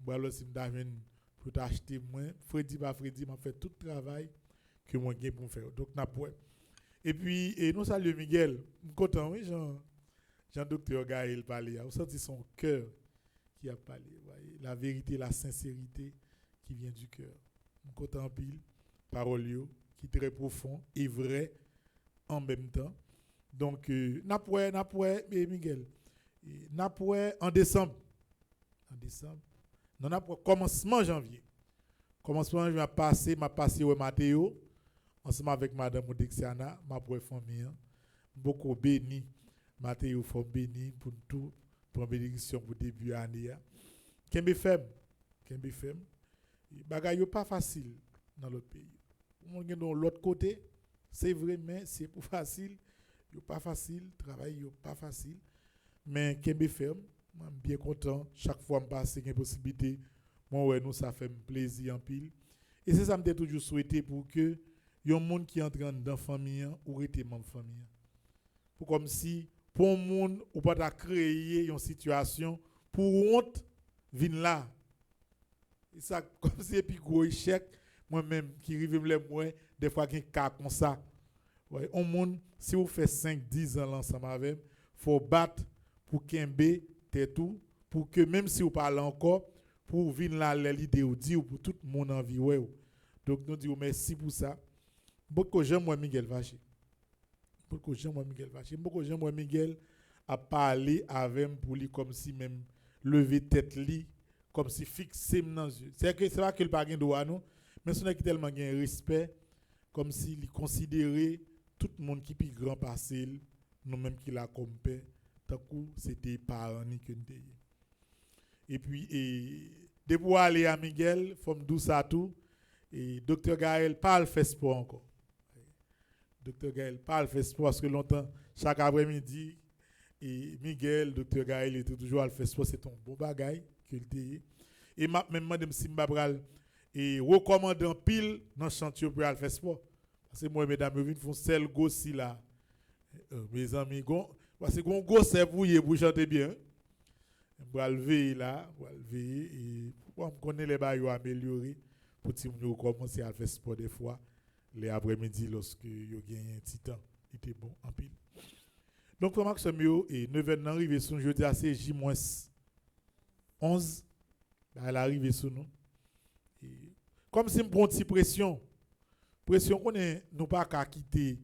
M'ba le si m'daven pour t'acheter moins. Freddy pas Freddy m'a fait tout travail que moi gain pour faire. Donc n'a pas. Et puis, et nous saluons Miguel. Content, oui, Jean-Docteur Gaël parlait. Vous sentez son cœur qui a parlé. Voyez, la vérité, la sincérité qui vient du cœur. Content en pile, parole qui est très profond et vrai en même temps. Donc, n'apoué, Miguel, n'apoué en décembre. En décembre. Non, n'apoué commencement janvier. Commencement janvier, m'a passé au Mathéo. Ensemble avec Madame Odexiana, ma pour famille, beaucoup béni, Mathéo fort béni pour tout, pour bénédiction pour début année. Kembe femme, bagay yo pas facile dans l'autre pays. On gagne dans l'autre côté, c'est vrai mais c'est pas facile, yo pas facile, travail yo pas facile, mais kembe femme, moi bien content chaque fois me passer une possibilité, moi ouais nous ça fait plaisir en pile. Et c'est ça me toujours souhaité pour que il y a un monde qui entre dans la famille ou était membre de famille. Pour comme si pour un monde ou pas créer une situation pour honte vinn là. Et ça comme si puis gros échec moi-même qui rive me moi des fois qui cas comme ça. Ouais, un monde si vous faites 5-10 ans ensemble avec, faut battre pour kembe tout pour que même si vous parlez encore pour venir là l'idée ou dire pour tout le monde envie ouais. Donc nous disons merci pour ça. Beaucoup j'aime moi Miguel Vaché. Beaucoup j'aime moi Miguel a parlé avec pour lui comme si même lever tête li comme si fixé dans les yeux. C'est que c'est pas que le pas gain droit non, mais c'est qui tellement gain respect comme s'il considérait tout le monde qui plus grand passé nous même qui la comme père tant que c'était parents ni que nous. Et puis de pour aller à Miguel, faut me douce à tout et docteur Gaël parle fait sport encore. Docteur Gaël parle fait sport parce que longtemps chaque après-midi et Miguel docteur Gaël était toujours à faire sport, c'est un bon bagage qu'il dit et même madame Simbabral et recommandant pile dans chantier pour faire sport parce que moi mesdames vous font celle gossi là mes amis parce que gon go servouiller pour chanter bien pour lever là pour lever et pour connaître les bails améliorer pour si nous commencer à faire sport des fois les après-midi lorsque yo gagne un petit temps il était bon en pile. Donc pour Max Mio et 9h arrivé sur jeudi à J-11 elle arrive sur nous et comme si me prend une pression qu'on est nous pas qu'à quitter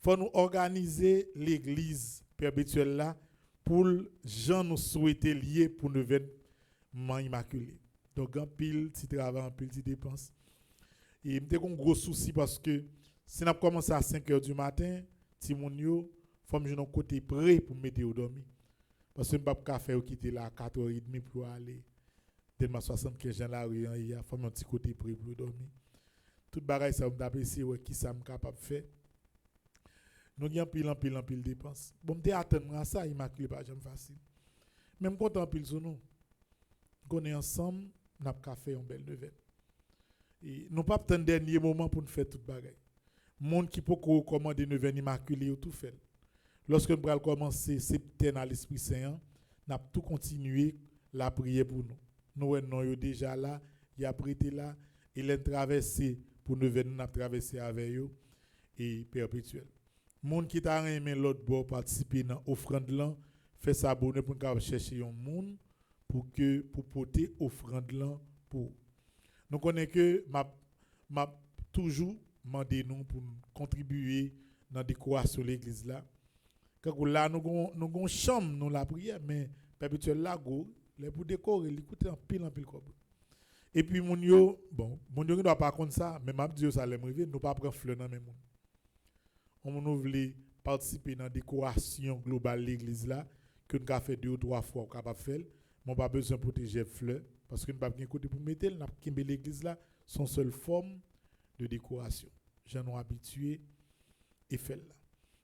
faut nous organiser l'église perpétuelle là pour gens nous souhaiter lier pour nous événement immaculé. Donc en pile petit travail en pile petit dépense. Et m'était un gros souci parce que si n'a commencé à 5h du matin, ti moun yo faut me un côté prêt pour mettre au dormir. Parce que m'pa ka faire quitter là à 4h30 pour aller tellement 75 gens là rue il y a faut un petit côté prêt pour dormir. Tout bagaille ça me d'apprécier ouais qui ça me capable faire. Nous y en pile dépenses. Bon m'était attendre à ça immaculé pas jamais facile. Même quand en pile sur nous. On est ensemble, n'a pas fait un bel neuvaine. Et nous pas attendre dernier moment pour nous faire toute bagaille. Monde qui peut recommander neuvaine immaculé ou tout fait. Lorsque nous allons commencer septembre à l'Esprit Saint, n'a tout continuer la prière pour nous. Nous non déjà là, il a prêté là, il a traversé pour neuvaine n'a traversé avec eux et perpétuel. Monde qui t'a aimé l'autre bord participer dans offrande là, fait s'abonner pour chercher un monde pour porter offrande là pour. Nous connaissons que m'a toujours demandé nous pour contribuer dans la décoration de l'église là. Quand là nous avons chambre nous la prière mais perpétuel là go les pour décorer il coûte en pile comme. Et puis mon yo ne doit pas contre ça mais m'a dit ça l'aime river nous pas prendre fleur dans même monde. On nous voulait participer dans la décoration globale de l'église là que nous avons fait 2 ou 3 fois capable faire mais pas besoin de protéger fleur parce que nous pas bien côté pour mettre n'a kimbe l'église là son seule forme de décoration. J'en ai habitué et fait là.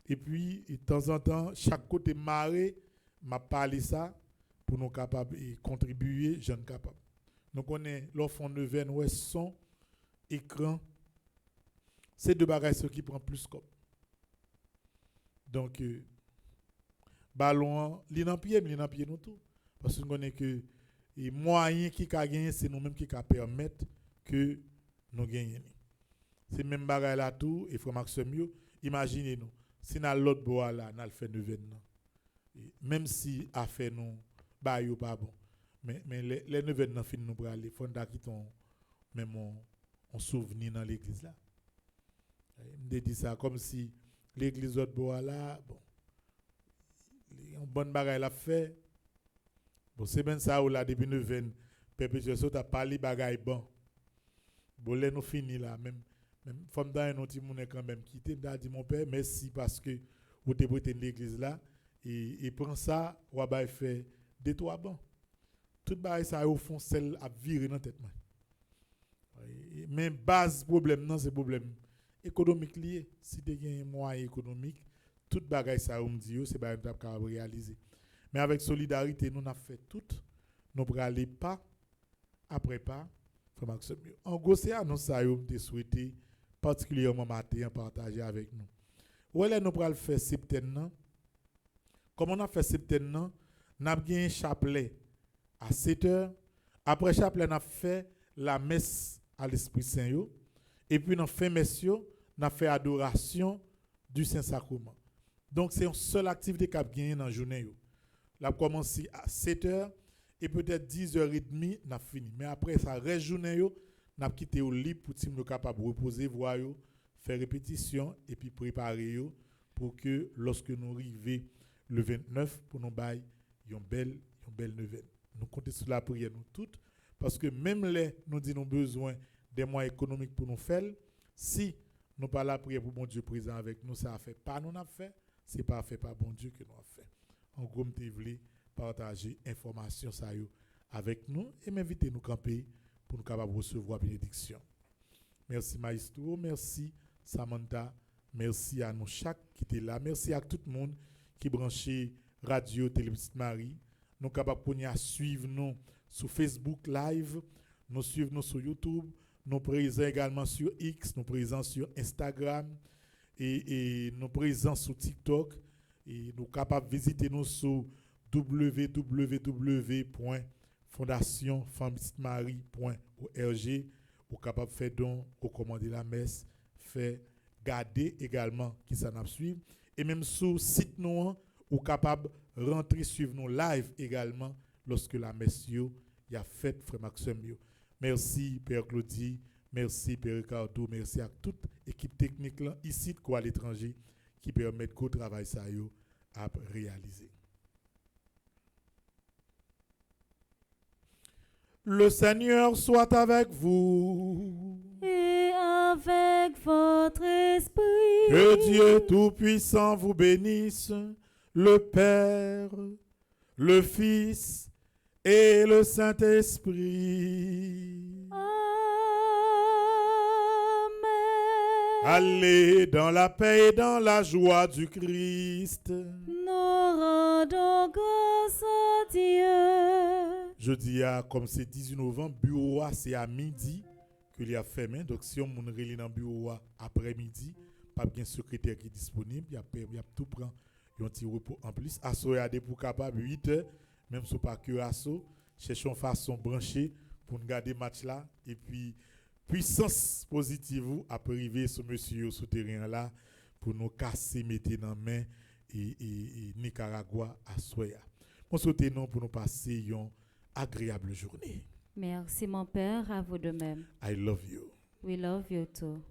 Et puis de temps en temps chaque côté marée m'a parlé ça pour nous capables et contribuer jeune capable. Donc on est l'offre de neuvaine ouais son écran c'est deux bagages qui prend plus comme. Donc ballon li nan pied nous tout parce que nous connaît que et moyen qui ka gagner c'est nous même qui ka permettre que nous gagnions. C'est même bagaille là tout et frère Maxime imaginez nous Si nous avons l'autre bois là, nous fait neuvaine. Même si a fait nous, bah, yo pas bon. Mais les neuvaines nous fin nous pour aller. Faut nous quitter même on souvenir dans l'église là. Je dis ça comme si l'église autre bois là, bon, une bonne bagaille l'a fait. Bon, c'est bien ça où là depuis neuvaine, perpétuel saut a parlé bagaille bon. Bon, là nous fini là même femme dans un petit monde quand même quitté, m'a dit mon père merci parce que vous t'es prêté l'église là et prend ça ou ba fait deux trois bon. Tout bagaille ça au fond celle a viré dans tête moi. Mais base problème non c'est problème économique lié. Si tu as un moyen économique, toute bagaille ça on dit c'est pas capable réaliser. Mais avec solidarité nous n'a fait tout, nous pour aller pas après pas. En gros c'est annonce ça yo te souhaité particulièrement matin partager avec nous. Où est nous pour le faire septembre. Comme on a fait septembre, n'a bien un chapelet à 7h. Après chapelet n'a fait la messe à l'Esprit Saint yo. Et puis dans fin messe yo, n'a fait adoration du Saint-Sacrement. Donc c'est une seule activité qu'a gagné dans la journée yo. La commencé à 7h et peut-être 10h30 n'a fini. Mais après ça reste journée yo, n'a quitté au lit pour nous capable reposer voir yo, faire répétition et puis préparer yo pour que lorsque nous arrivons le 29 pour nous bailler une belle neuvaine. Nous comptons sur la prière nous toutes parce que même les nous disons besoin des moyens économiques pour nous faire, si nous pas la prière pour bon Dieu présent avec nous, ça fait pas nous n'a fait, c'est pas fait par bon Dieu que nous a fait. En gros, je voulais partager information ça yo avec nous et m'inviter nous camper pour nous capables recevoir bénédiction. Merci Maestro, merci Samantha, merci à nous chaque qui était là, merci à tout le monde qui branché radio Télé Petite Marie. Nous capables pour nous suivre nous sur Facebook Live, nous suivre nous sur YouTube, nous présents également sur X, nous présents sur Instagram et nous présents sur TikTok et nous capables de visiter nous sur www.fondationfemmepetitemarie.org ou capable de faire don, recommander la messe, faire garder également qui ça n'a suivre et même sur site nous ou capable rentrer suivre nous live également lorsque la messe yo y a fait frère Maxime yo. Merci Père Claudie, merci Père Ricardo, merci à toute équipe technique là ici de quoi à l'étranger qui permettent que le travail ça yo à réaliser. Le Seigneur soit avec vous.
Et avec votre esprit.
Que Dieu Tout-Puissant vous bénisse, le Père, le Fils et le Saint-Esprit.
Amen.
Allez dans la paix et dans la joie du Christ.
Nous rendons grâce à Dieu.
Jeudi, comme c'est 18 novembre, bureau c'est à midi que il a fermé. Donc si on relève dans le bureau après-midi, pas bien secrétaire qui est disponible, il y a tout prend un petit repos en plus. Asso est pour capable 8 heures, même si pas que asso, cherchons façon branchée pour nous garder match là et puis puissance positive après arriver ce monsieur sur terrain là pour nous casser mettre dans main et Nicaragua à soya. On souhaite nous pour nous passer une agréable journée.
Merci mon Père, à vous de même.
I love you.
We love you too.